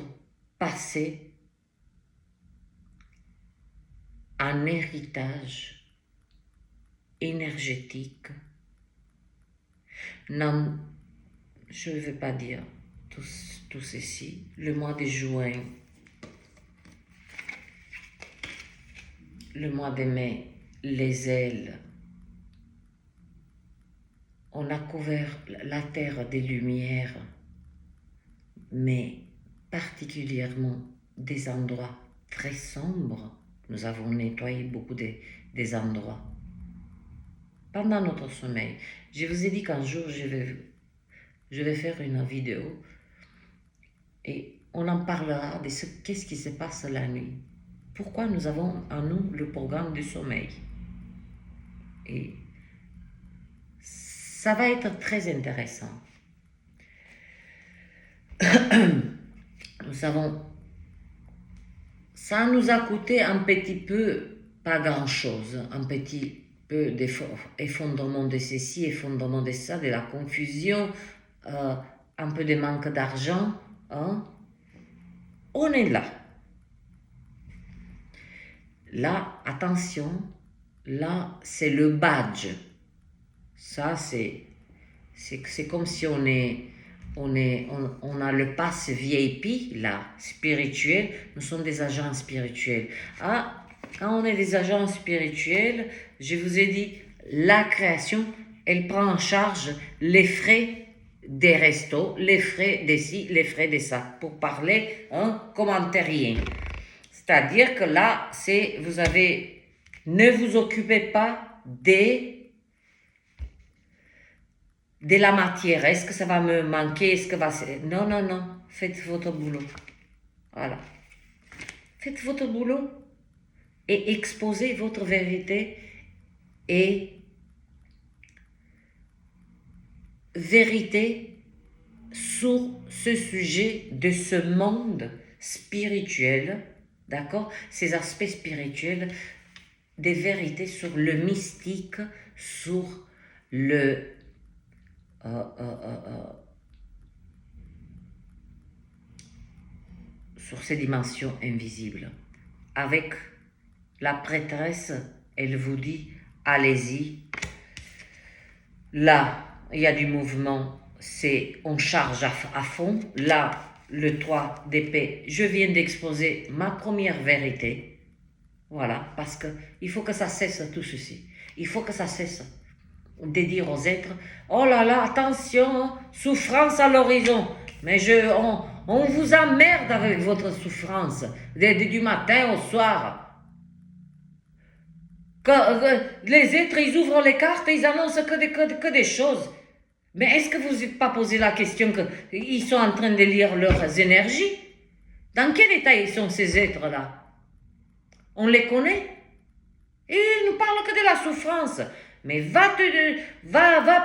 passé un héritage énergétique. Non, je ne vais pas dire tout ceci. Le mois de juin, le mois de mai, les ailes. On a couvert la terre des lumières, mais particulièrement des endroits très sombres. Nous avons nettoyé beaucoup des endroits. Pendant notre sommeil, je vous ai dit qu'un jour je vais faire une vidéo et on en parlera de qu'est-ce qui se passe la nuit. Pourquoi nous avons en nous le programme du sommeil. Et ça va être très intéressant. Ça nous a coûté un petit peu, pas grand-chose, un petit peu d'effondrement de ceci, effondrement de ça, de la confusion, un peu de manque d'argent. Hein? On est là. Là, attention, là, c'est le badge. Ça, c'est comme si on a le pass VIP, là, spirituel. Nous sommes des agents spirituels. Ah, quand on est des agents spirituels, je vous ai dit, la création, elle prend en charge les frais des restos, les frais de ci, les frais de ça, pour parler commentairien. C'est-à-dire que là, ne vous occupez pas de la matière. Est-ce que ça va me manquer? Non, non, non. Faites votre boulot. Voilà. Faites votre boulot et exposez votre vérité et vérité sur ce sujet de ce monde spirituel, d'accord? Ces aspects spirituels, des vérités sur le mystique, sur sur ces dimensions invisibles. Avec la prêtresse, elle vous dit, allez-y. Là, il y a du mouvement, on charge à fond. Là, le 3 d'épée, je viens d'exposer ma première vérité. Voilà, parce qu'il faut que ça cesse tout ceci. Il faut que ça cesse de dire aux êtres, oh là là, attention, souffrance à l'horizon. Mais on vous emmerde avec votre souffrance, du matin au soir. Les êtres, ils ouvrent les cartes et ils annoncent que des choses. Mais est-ce que vous n'êtes pas posé la question qu'ils sont en train de lire leurs énergies? Dans quel état ils sont ces êtres-là? On les connaît? Et ils ne parlent que de la souffrance. Mais va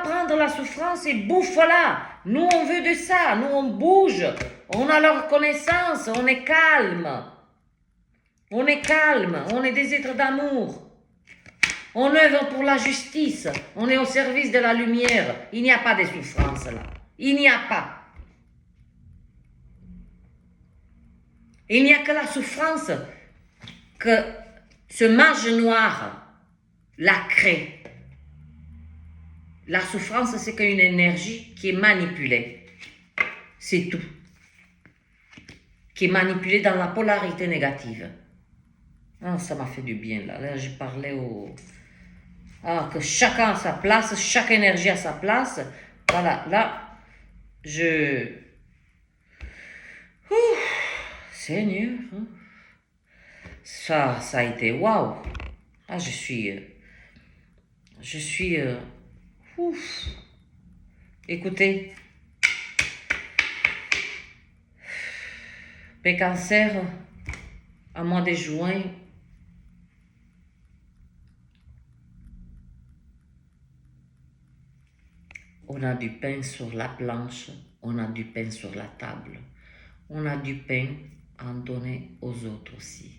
prendre la souffrance et bouffe-la. Nous, on veut de ça. Nous, on bouge. On a leur connaissance. On est calme. On est calme. On est des êtres d'amour. On œuvre pour la justice. On est au service de la lumière. Il n'y a pas de souffrance là. Il n'y a pas. Il n'y a que la souffrance que ce mage noir la crée. La souffrance, c'est qu'une énergie qui est manipulée. C'est tout. Qui est manipulée dans la polarité négative. Ah, ça m'a fait du bien là. Là, j'ai parlé au... Ah, que chacun à sa place, chaque énergie à sa place. Voilà, là, je... Ouh, Seigneur, hein. Ça a été waouh. Ah, je suis... ouf. Écoutez, les cancers, à mois de juin, on a du pain sur la planche, on a du pain sur la table, on a du pain à en donner aux autres aussi.